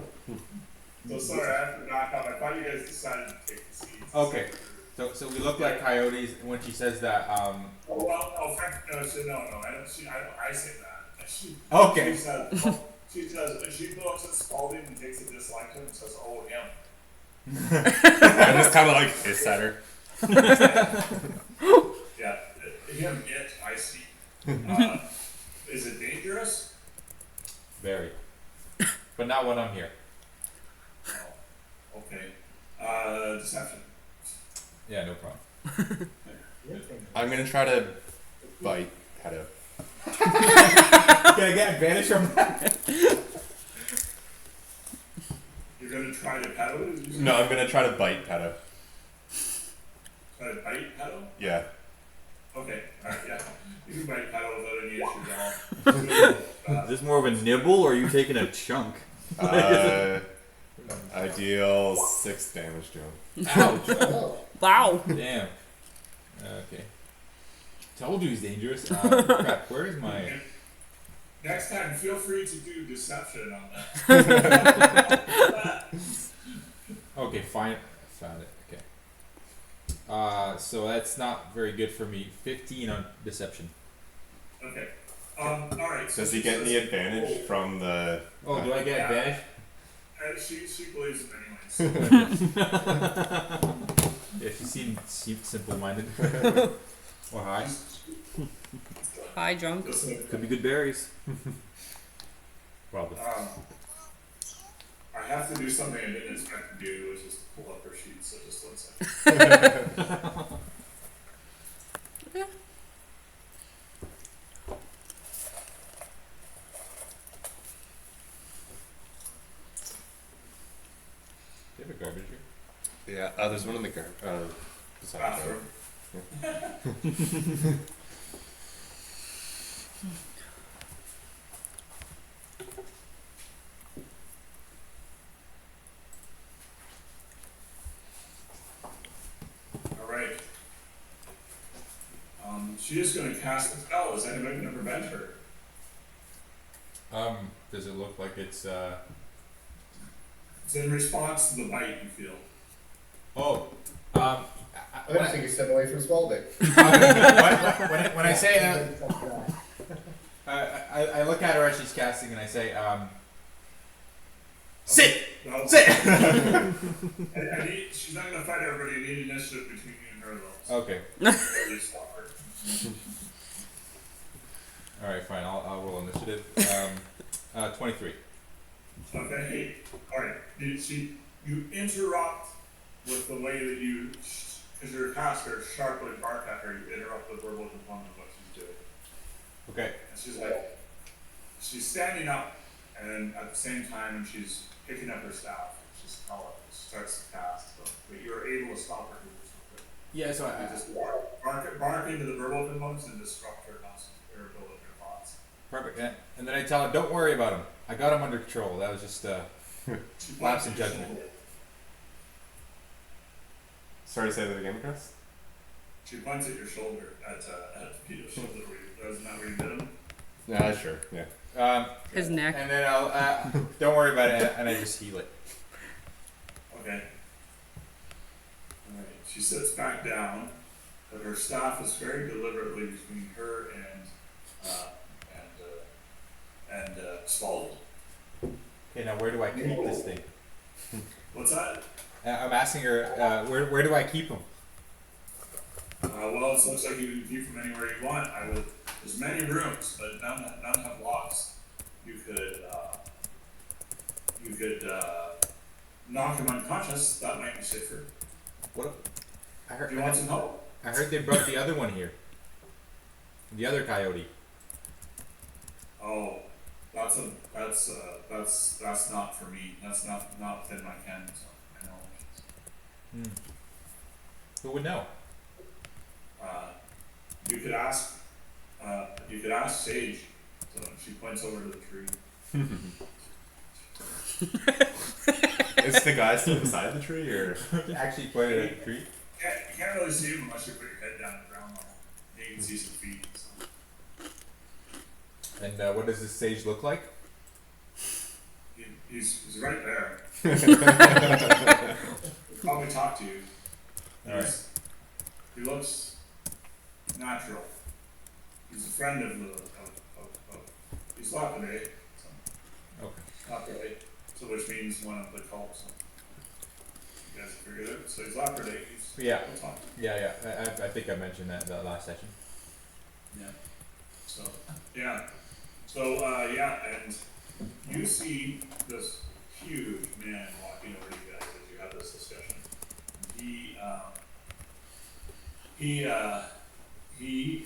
So sorry, I have to knock off, I thought you guys decided to take the seats. Okay. So we look like coyotes when she says that. Oh, well, oh, Frank, no, I don't see, I say that. Okay. She says, she looks at Spalding and takes a dislike to him and says, oh, him. I just kind of like hiss at her. Yeah, him, it, I see. Is it dangerous? Very. But not when I'm here. Oh, okay. Deception. Yeah, no problem. You're thinking. I'm gonna try to bite Pedo. Can I get advantage from that? You're gonna try to paddle it? Did you say? No, I'm gonna try to bite Pedo. Try to bite paddle? Yeah. Okay, alright, yeah. You can bite paddle without any issue at all. Is this more of a nibble, or are you taking a chunk? I deal 6 damage to him. Ouch. Oh, Wow. Damn. Okay. Told you he's dangerous. Crap, where is my... Next time, feel free to do deception on that. Okay, fine. Found it. Okay. So that's not very good for me. 15 on deception. Okay. Alright. so Does he she get says- any advantage from the? Oh, do I get Yeah. advantage? She believes him anyways. Yeah, she seemed simple-minded. Or high. Hi, drunk. Listen, Could be good berries. Probably. I have to do something I didn't expect to do, which is pull up her sheet, so just 1 second. Do you have a garbage here? Yeah. There's one in the beside Bathroom. Alright. She is gonna cast a spell. Is anybody gonna prevent her? Does it look like it's, It's in response to the bite you feel. Oh, I don't think you step away from Spalding. when I say Touch that. I look at her as she's casting and I say, sit! No, Sit! I need, she's not gonna fight everybody. I need initiative between you and her though. Okay. So at least stop her. Alright, fine. I'll roll initiative. 23. Okay, alright, you interrupt with the way that you, because you're a caster, sharply bark at her, you interrupt the verbal component of what she's doing. Okay. And she's like, she's standing up, and at the same time, she's picking up her staff, she's starts to cast, so, but you're able to stop her. Yeah, so You just bark into the verbal components and disrupt her ability, her thoughts. perfect. And then I tell her, don't worry about him. I got him under control. That was just She lapse points in at your judgment. shoulder. Sorry to say that again, Chris. She points at your shoulder, at Peter's shoulder, isn't that where you did him? Yeah, sure. Yeah. His neck. And then I'll don't worry about it, and I just heal it. Okay. Alright, she sits back down, but her staff is very deliberately between her and Spalding. Okay, now where do I keep this thing? What's that? I'm asking her, where do I keep him? Well, it looks like you can view from anywhere you want. There's many rooms, but none have locks. You could knock him unconscious. That might be safer. What? I Do you want some help? I heard they brought the other one here. The other coyote. Oh, that's not for me. That's not within my ken. So I know. Who would know? You could ask. You could ask Sage. So she points over to the tree. Is the guy still beside the tree, or? Actually pointed at the tree. You can't really see him unless you put your head down the ground level. You can see some feet. So. And what does this sage look like? He's right there. He'll probably talk to you. Alright. He looks natural. He's a friend of he's Lockaday. Okay. Lockaday. So which means one of the cults. You guys figured it out. So he's Lockaday. Yeah. He'll talk to Yeah. I think I mentioned that last session. you. Yeah. So yeah. So yeah, and you see this huge man walking over to you guys as you have this discussion. He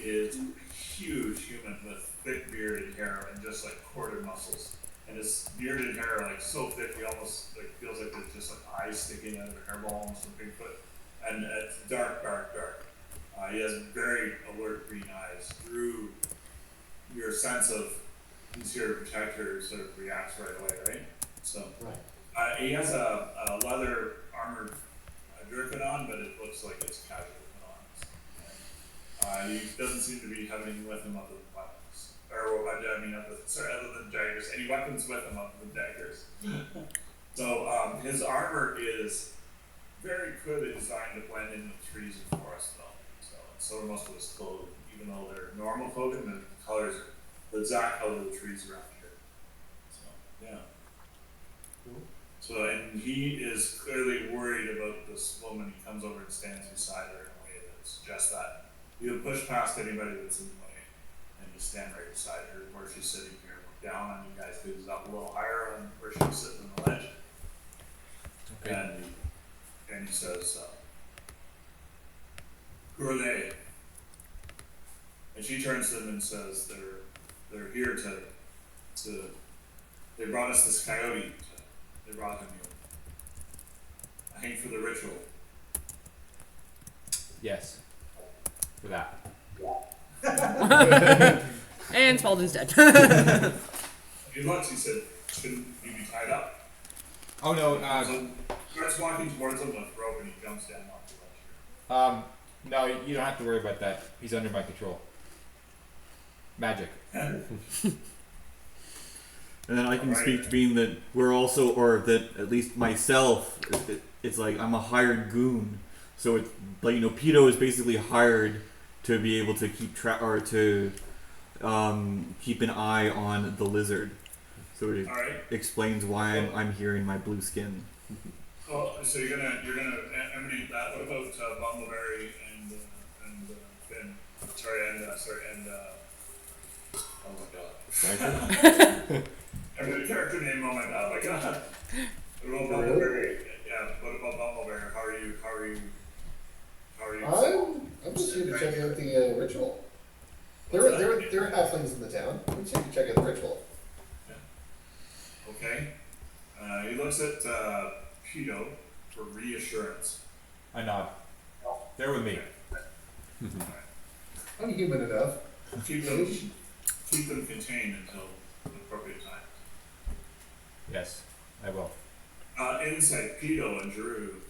is a huge human with thick bearded hair and just like corded muscles. And his bearded hair like so thick he almost like feels like there's just like eyes sticking out of a hairball, almost like Bigfoot. And it's dark. He has very alert green eyes. Through your sense of he's here to protect her sort of reacts right away, right? So Right. he has a leather armored jerkin on, but it looks like it's casual put on. He doesn't seem to be having anything with him other than weapons. Other than daggers. Any weapons with him other than daggers. So his armor is very clearly designed to blend in with trees and forests, though. So are most of his clothing, even though they're normal clothing, the colors are the exact color of the trees around here. So yeah. Cool. So, and he is clearly worried about this woman. He comes over and stands beside her in a way that suggests that he'll push past anybody that's in the way and just stand right beside her where she's sitting here. Look down on you guys, because he's up a little higher on where she's sitting on the ledge. Okay. And he says, who are they? And she turns to them and says, they're here to they brought us this coyote. They brought him here. I think for the ritual. Yes. For that. And Spalding's dead. He looks, he said, shouldn't you be tied up? Oh no. So starts walking towards him with rope and he jumps down off the ledge No, you don't have to worry about that. He's under my control. Magic. here. And then I can speak to being that we're also, or that at least myself, it's like I'm a hired goon. So it's like, Pito is basically hired to be able to keep track or to keep an eye on the lizard. So it Alright. explains why I'm here in my blue skin. Oh, so you're gonna emanate that. What about Bumbleberry and Finn? Oh my god. I mean, the character name, oh my god, what about Bumbleberry? Yeah, what about Bumbleberry? How are you? I'm just here to check out the ritual. There are halflings in the town. I'm just here to check out the ritual. Okay. He looks at Pito for reassurance. I nod. They're with me. I'm human enough. Keep them contained until the appropriate time. Yes, I will. Insight, Pito and Drew.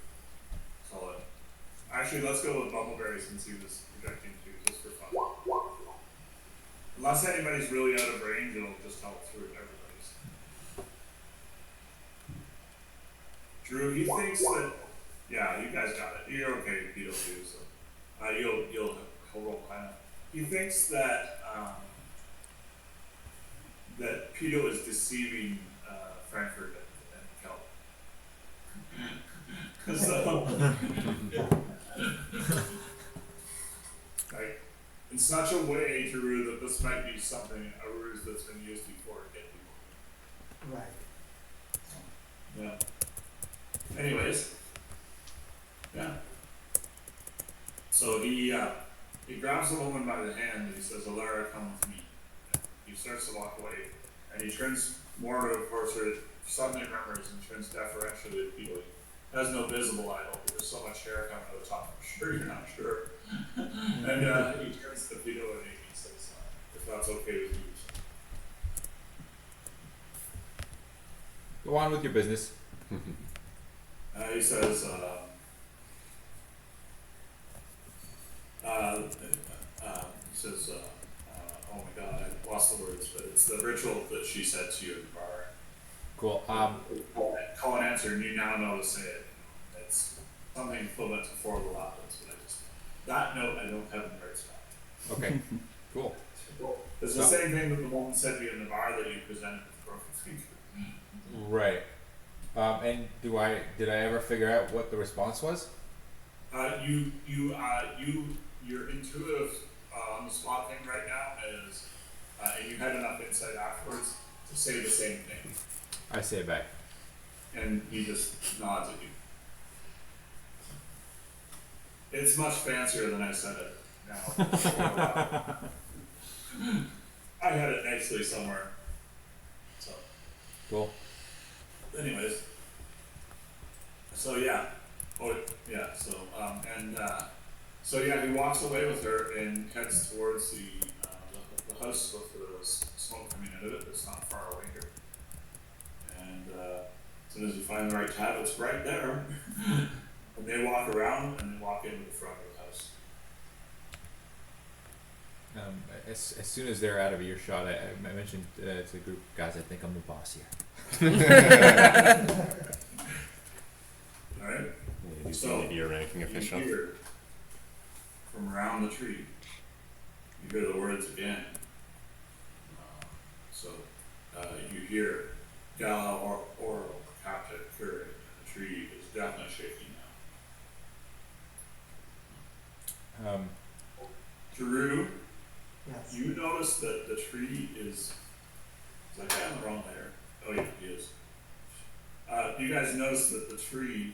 Call it. Actually, let's go with Bumbleberry since he was projecting too, just for fun. Unless anybody's really out of range, it'll just help through everybody's. Drew, he thinks that, yeah, you guys got it. You're okay with Pito too, so he'll roll kind of. He thinks that that Pito is deceiving Frankfurt and Kelp. Like, in such a way, Drew, that this might be something, a ruse that's been used before to get people. Right. Yeah. Anyways. Yeah. So he grabs the woman by the hand and he says, Alara, come with me. He starts to walk away, and he turns more to, of course, suddenly remembers and turns deferentially to Pito. He has no visible idol, but there's so much hair coming to the top, I'm sure you're not sure. And he turns to Pito and he says, if that's okay with you. Go on with your business. He says, oh my god, I lost across the words, but it's the ritual that she said to you in the bar. Cool. Call and answer, and you now know to say it. It's something equivalent to four little apples, but that note I don't have in the right spot. Okay. Cool. It's the same thing that the woman said to you in the bar that you presented with the broken finger. Right. And did I ever figure out what the response was? Your intuitive on the spot thing right now is, and you had enough insight afterwards to say the same thing, I say it back. and he just nods at you. It's much fancier than I said it now. I had it nicely somewhere. So, Cool. anyways. So yeah. Oh yeah, so so yeah, he walks away with her and heads towards the house with the smoke coming out of it. It's not far away here. And as soon as you find the right tab, it's right there. And they walk around and they walk into the front of the house. As soon as they're out of earshot, I mentioned to the group, guys, I think I'm the boss here. All right. You So, see your ranking official. You hear from around the tree. You hear the words again. You hear Gala or Captain Curry, and the tree is definitely shaking now. Drew, Yes. you notice that the tree is that guy on the wrong layer? Oh yeah, he is. You guys notice that the tree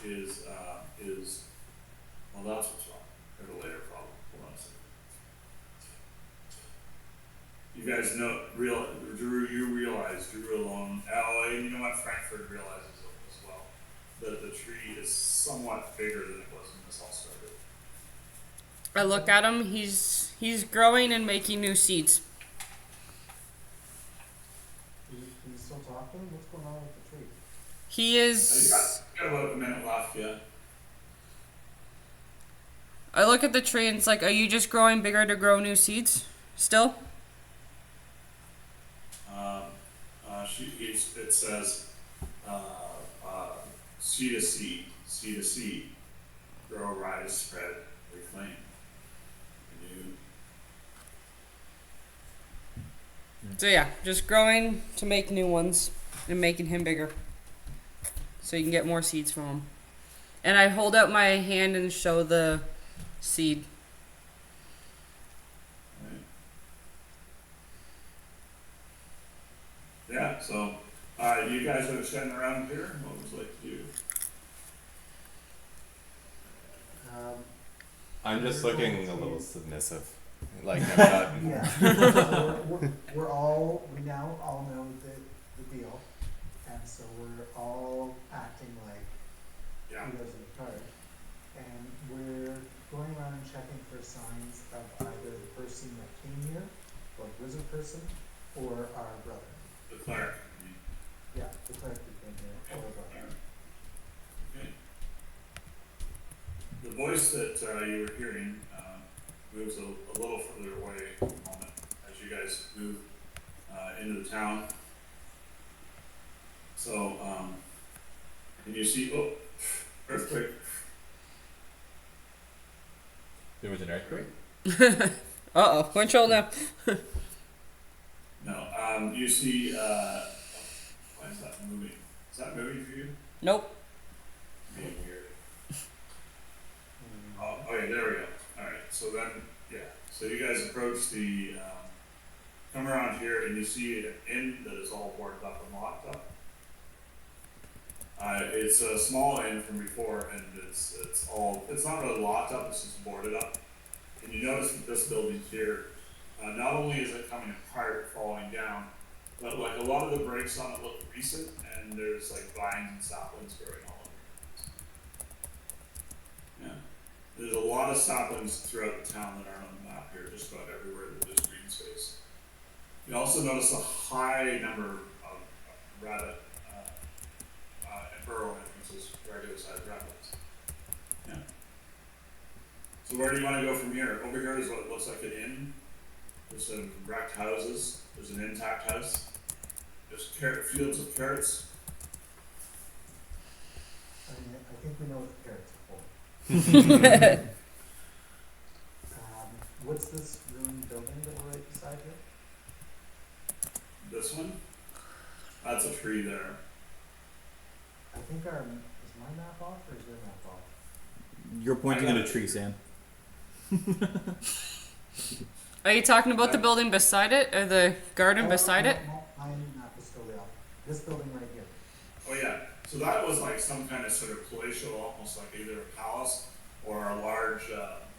is well, that's what's wrong. There's a layer problem. Hold on a second. You guys know, Drew alone, and you know what, Frankfurt realizes as well, that the tree is somewhat bigger than it was when this all started. I look at him. He's growing and making new seeds. Can you still talk to him? What's going on with the tree? He You is. got about a minute left, yeah. I look at the tree and it's like, are you just growing bigger to grow new seeds? Still? It says, seed to seed, grow, rise, spread, reclaim. Renew. So yeah, just growing to make new ones and making him bigger. So you can get more seeds from him. And I hold out my hand and show the seed. Right. Yeah, so you guys are standing around here. What would you like to do? I'm just looking a little submissive. Like I'm not. Yeah. So we now all know the deal, and so we're all acting like Yeah. he does the card, and we're going around and checking for signs of either the person that came here, like wizard person, or our brother. The cleric. Yeah, the cleric who came here, or our brother. Okay. The voice that you were hearing moves a little further away at the moment as you guys move into the town. So, and you see, earthquake. There was an earthquake? Uh-oh, control now. No, you see, why is that moving? Is that moving for you? Nope. Being weird. Oh, okay, there we go. Alright, so then, yeah, so you guys approach come around here and you see an inn that is all boarded up and locked up. It's a small inn from before, and it's not really locked up, it's just boarded up. And you notice that this building here, not only is it coming apart, falling down, but like a lot of the breaks on it look recent, and there's like vines and saplings growing all over. Yeah. There's a lot of saplings throughout the town that aren't on the map here, just about everywhere that there's green space. You also notice a high number of rabbit and burrow entrances, regular sized rabbits. Yeah. So where do you want to go from here? Over here is what looks like an inn. There's some wrecked houses. There's an intact house. There's fields of carrots. I think we know what the carrots are for. What's this ruined building that we're right beside here? This one, that's a tree there. I think is my map off or is your map off? You're pointing at a tree, Sam. Are you talking about the building beside it or the garden beside it? No, my map is totally off. This building right here. Oh yeah, so that was like some kind of sort of palatial, almost like either a palace or a large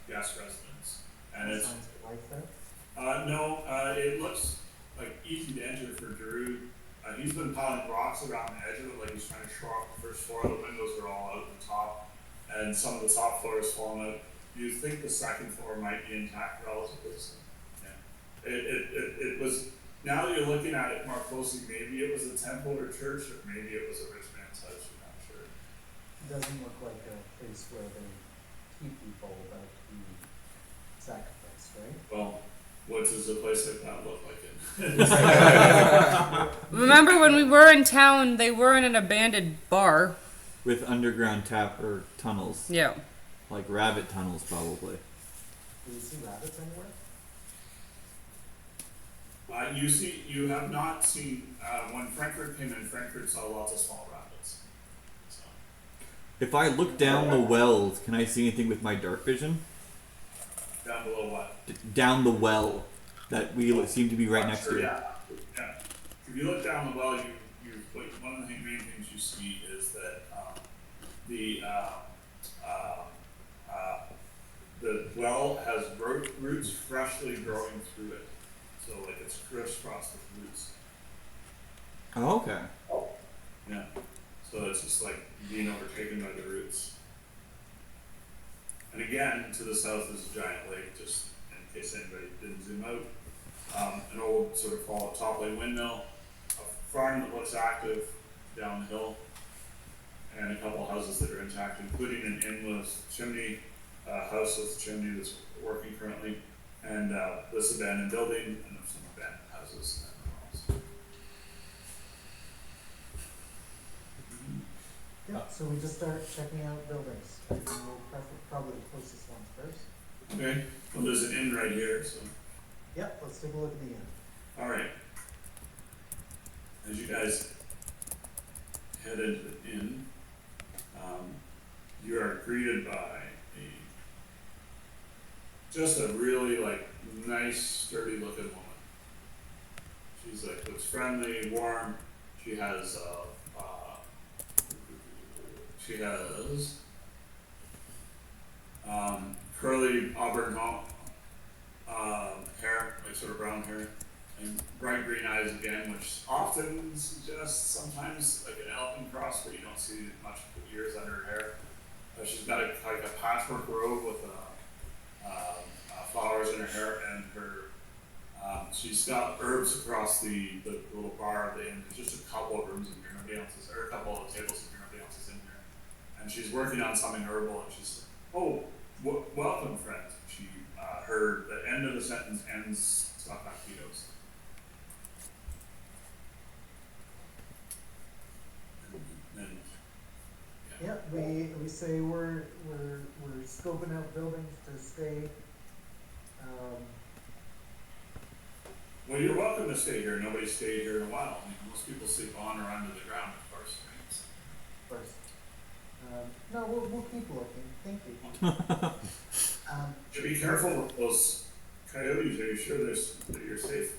guest residence. And it's Signs of life there. no, it looks like easy to enter for Drew. He's been piling rocks around the edge of it, like he's trying to shore up the first floor. The windows are all out the top, and some of the top floor is fallen out. You think the second floor might be intact relatively soon. Yeah. It was, now that you're looking at it more closely, maybe it was a temple or church, or maybe it was a rich man's house, you're not sure. It doesn't look like a place where they keep people that be sacrificed, right? Well, what does a place like that look like? Remember when we were in town, they were in an abandoned bar. With underground tap or tunnels. Yeah. Like rabbit tunnels, probably. Do you see rabbits anywhere? You have not seen, when Frankfurt came in, Frankfurt saw lots of small rabbits. So, If I look down the wells, can I see anything with my dark vision? down below what? Down the well that we seem to be right next Sure, to. yeah. Yeah. If you look down the well, one of the main things you see is that the well has roots freshly growing through it. So like it's crisscrossed with roots. Oh, okay. Yeah. So it's just like being overtaken by the roots. And again, to the south is a giant lake, just in case anybody didn't zoom out. An old sort of top-lay windmill, a farm that looks active down the hill, and a couple of houses that are intact, including an inn with chimney, house with chimney that's working currently, and this abandoned building, and there's some abandoned houses and everything else. Yeah, so we just start checking out buildings. And we'll probably the closest ones first. Okay, well there's an inn right here, so. Yep, let's take a look at the inn. Alright. As you guys head into the inn, you are greeted by just a really like nice, sturdy looking woman. She's like looks friendly, warm. She has curly auburn hair, like sort of brown hair, and bright green eyes again, which often suggests sometimes like an elephant cross, but you don't see much ears under her hair. She's got like a patchwork robe with flowers in her hair, and she's got herbs across the little bar of the inn. There's just a couple of rooms in here, nobody else is, or a couple of tables in here, nobody else is in here. And she's working on something herbal, and she's, oh, welcome, friend. She, the end of the sentence ends stuff like Tito's. And Yeah, we say we're scoping out buildings to stay. well, you're welcome to stay here. Nobody's stayed here in a while. I mean, most people sleep on or under the ground, of course. Right? First. No, we'll keep looking. Thank you. So be careful with those coyotes. Are you sure that you're safe?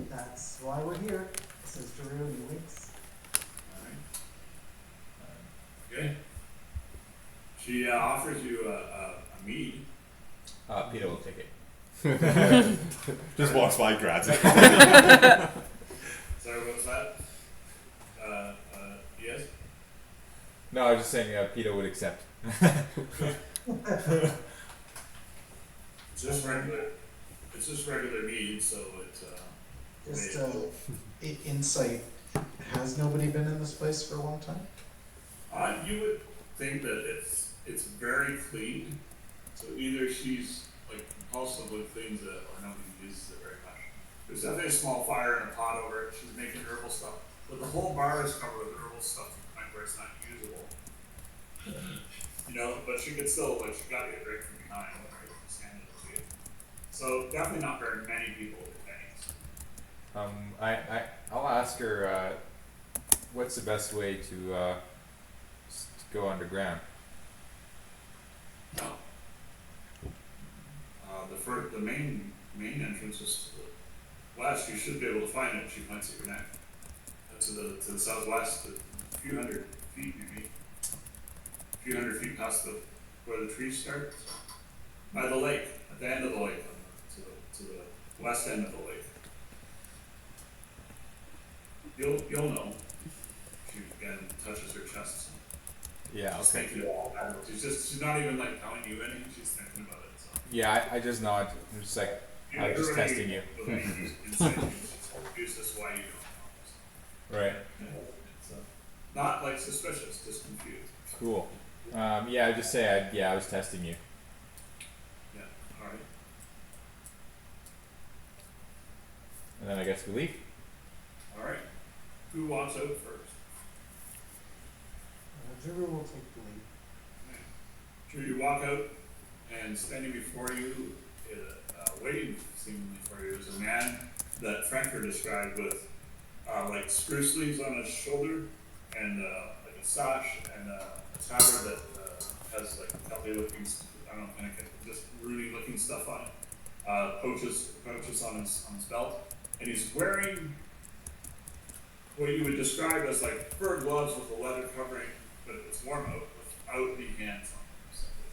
That's why we're here. Says Drew and he winks. Alright. Okay. She offers you a mead. Peter will take it. Just walks by, grabs it. Sorry, what was that? Yes? No, I was just saying Peter would accept. It's just regular mead, so it's Just insight. Has nobody been in this place for a long time? you would think that it's very clean. So either she's like compulsively cleans it, or nobody uses it very much. There's definitely a small fire in a pot over it. She's making herbal stuff, but the whole bar is covered with herbal stuff to the point where it's not usable. You know, but she could still, like, she got to get right from behind, right? Just hand it to you. So definitely not very many people with pennies. I'll ask her, what's the best way to go underground? No. The main entrance is to the west. You should be able to find it. She points at your neck. To the southwest, a few hundred feet maybe. A few hundred feet past where the trees start. By the lake, at the end of the lake, to the west end of the lake. You'll know. She again touches her chest. Yeah, She's okay. thinking about it. She's not even like telling you anything. She's thinking about it. So. Yeah, I just nod. I'm just like, I'm just testing you. Use this why you don't know. Right. So, not like suspicious, just confused. Cool. Yeah, I just say I was testing you. Yeah. All right. And then I guess we leave. All right. Who walks out first? Drew will take the lead. Drew, you walk out, and standing before you, waiting seemingly for you, is a man that Frankfurt described with like screw sleeves on his shoulder, and like a sash, and a tabard that has like healthy looking, I don't know, kind of just Rooney looking stuff on it. Pouches on his belt, and he's wearing what you would describe as like fur gloves with a leather covering, but it's warm out without the hands on them.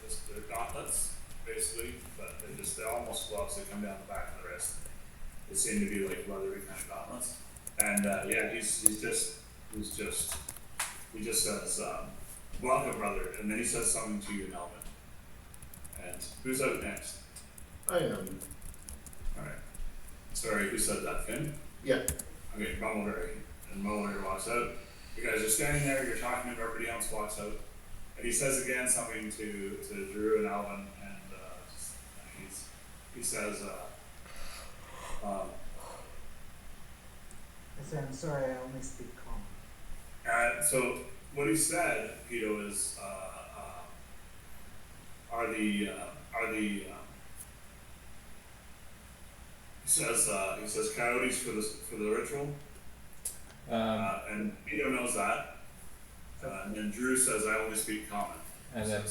So they're gauntlets, basically, but they're almost gloves that come down the back of the wrist. They seem to be like leathery kind of gauntlets. And yeah, he just says, welcome, brother, and then he says something to you in Elven. And who's out next? I am. Alright. Sorry, who said that? Finn? Yeah. Okay, Bumbleberry. And Bumbleberry walks out. You guys are standing there, you're talking, and everybody else walks out. And he says again something to Drew and Alvin, and he says, I say, I'm sorry, I only speak common. so what he said, Pito, is, he says coyotes for the ritual, and Pito knows that, and then Drew says, I only speak common. And then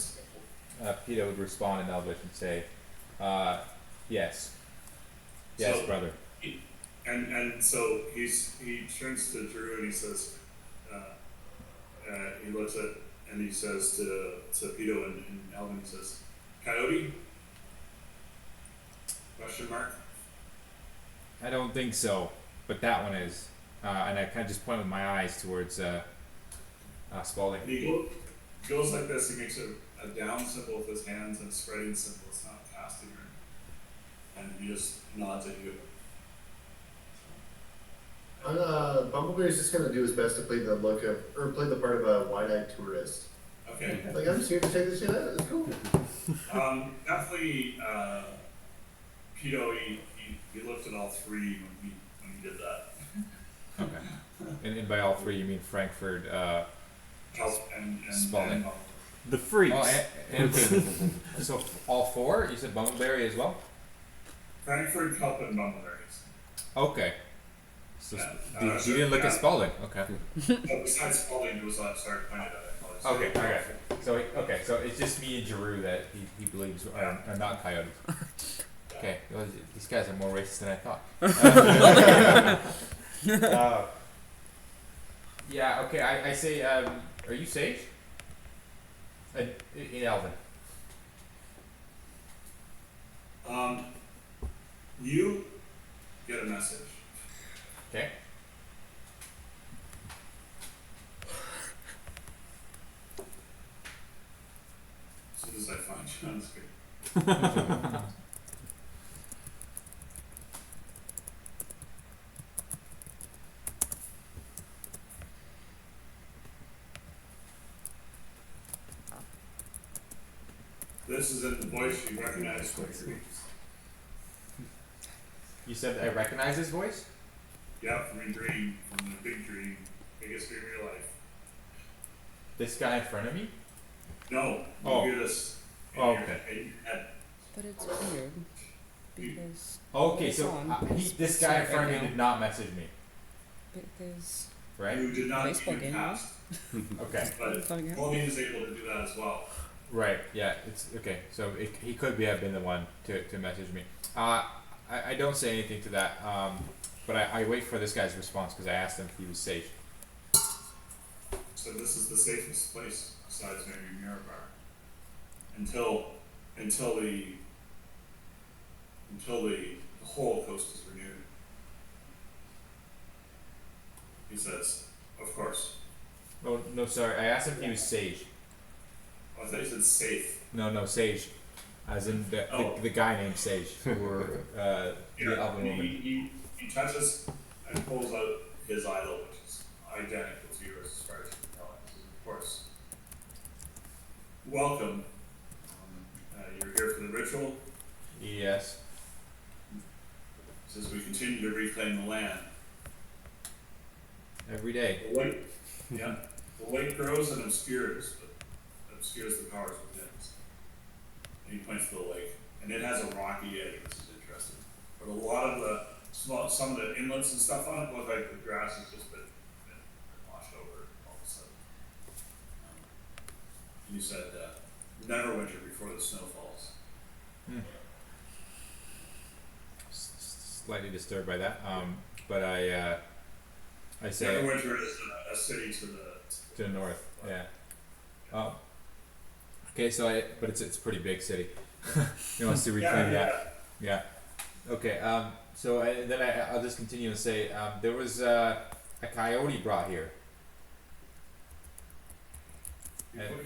Peter would respond in Elvish and say, yes. Yes, So- brother. And so he turns to Drew and he says, he looks at and he says to Pito and Alvin, he says, coyote? Question mark. I don't think so, but that one is. And I kind of just point with my eyes towards Spalding. And he goes like this. He makes a down symbol with his hands and a spreading symbol. It's not casting or anything. And he just nods at you. Bumblebee's just gonna do his best to play the play the part of a wide-eyed tourist. Okay. Like, I'm just here to check this shit out. It's cool. Definitely, Pito, he looked at all three when he did that. Okay. And by all three, you mean Frankfurt, And Spalding. The freaks. Oh, and so all four? You said Bumbleberry as well? Frankfurt, Cup, and Bumbleberries. Okay. So Yeah, you didn't look at Spalding. Okay. Besides Spalding, it was started pointed at it. Okay. Okay. So it's just me and Giroux that he believes are not coyotes. Okay. Well, these guys are more racist than I thought. Yeah. Okay. I say. Are you Sage? In Elven. You get a message. Okay. As soon as I find you on screen. This is in the voice you recognize from your You said I recognize his voice? Yeah, from a dream, from the big dream, biggest dream of your life. This guy in front of me? No, you Oh. hear this in Oh, your okay. head. But it's weird because Okay, It's so on. this guy in Sorry, front of right me now. did not message me, there's right? You did not Baseball even game, cast, Okay, but Fun game. Colleen is able to do that as well. right. Yeah, it's okay. So he could have been the one to message me. I don't say anything to that. But I wait for this guy's response because I asked him if he was safe. So this is the safest place besides maybe Mirror Bar. Until the whole coast is renewed. He says, of course. Oh no, sorry. I asked him if he was sage. Oh, I thought you said safe. No, sage, as in the guy named Sage, or the other woman. He touches and pulls out his idol, which is identical to yours as far as you can tell. Of course. Welcome. You're here for the ritual. Yes. As we continue to reclaim the land. Every day. The lake, yeah, the lake grows and obscures the powers within. And he points to the lake, and it has a rocky edge, which is interesting. But a lot of some of the inlets and stuff on it look like the grass has just been washed over all of a sudden. And you said, never winter before the snow falls. Slightly disturbed by that. But I say Neverwinter is a city to to the north. Yeah. Okay, but it's a pretty big city. He wants to reclaim that. Yeah. Okay. So I'll just continue and say there was a coyote brought here.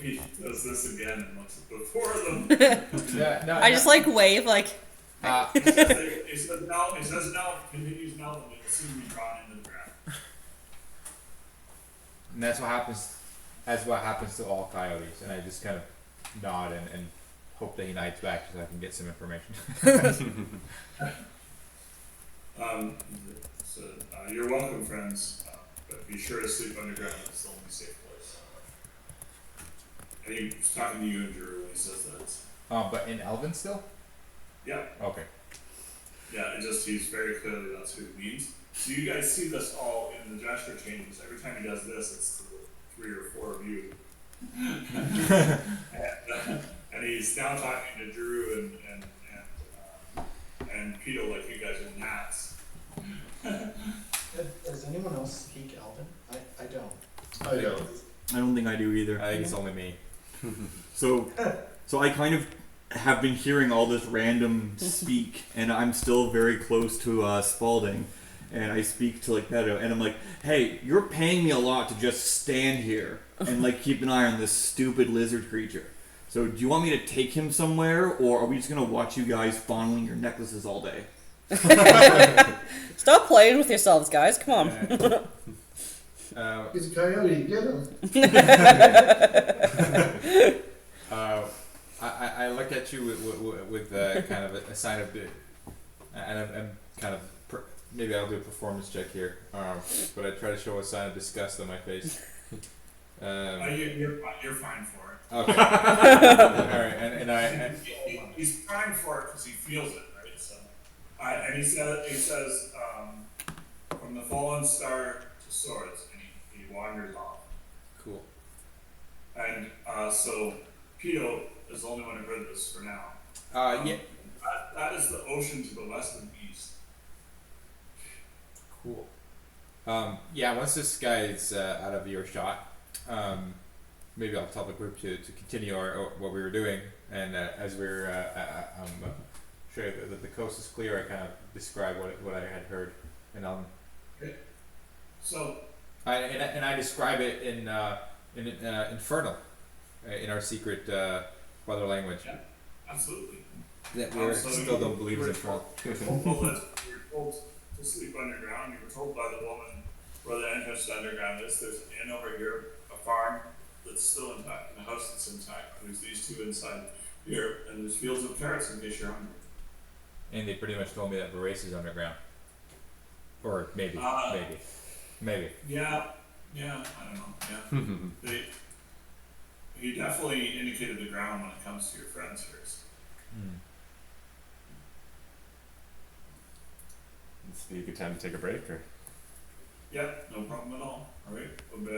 He does this again and looks at the four of them. Yeah. No. I just like wave like He says no, continues no, and it will soon be drawn into the ground. And that's what happens. That's what happens to all coyotes. And I just kind of nod and hope that he nights back so I can get some information. So you're welcome, friends, but be sure to sleep underground. It's the only safe place. And he's talking to you and Drew when he says that. But in Elven still? Yeah, Okay. yeah. He's very clearly that's who he means. So you guys see this all in the gesture changes. Every time he does this, it's the 3 or 4 of you. And he's now talking to Drew and Pito like you guys are gnats. Does anyone else speak Elven? I don't. I don't. I don't think I do either. I think it's only me. So I kind of have been hearing all this random speak, and I'm still very close to Spalding, and I speak to like Neto, and I'm like, hey, you're paying me a lot to just stand here and like keep an eye on this stupid lizard creature. So do you want me to take him somewhere, or are we just gonna watch you guys fondling your necklaces all day? stop playing with yourselves, guys. Come on. He's a coyote, get him. I look at you with kind of a sign of and I'm kind of maybe I'll do a performance check here, but I try to show a sign of disgust on my face. You're fine for it. Okay. All right, and He's primed for it because he feels it, right? So, and he says, from the fallen star to swords, and he wanders off. cool. And so Pito is the only one who heard this for now. Yeah. That is the ocean to the west and east. Cool. Yeah, once this guy is out of earshot, maybe I'll tell the group to continue what we were doing, and as we're sure that the coast is clear, I kind of describe what I had heard, and So I describe it in Infernal, in our secret weather language. Yeah. Absolutely. That we So still you don't believe is were Infernal. you were told to sleep underground. You were told by the woman where the entrance to underground is. There's an inn over here, a farm that's still intact, and a house that's intact. There's these two inside here, and there's fields of carrots in case you're hungry. and they pretty much told me that Varese is underground. Or maybe, maybe. Yeah, I don't know, yeah. He definitely indicated the ground when it comes to your friends first. It's be a good time to take a break, or? Yep, no problem at all, alright, we'll be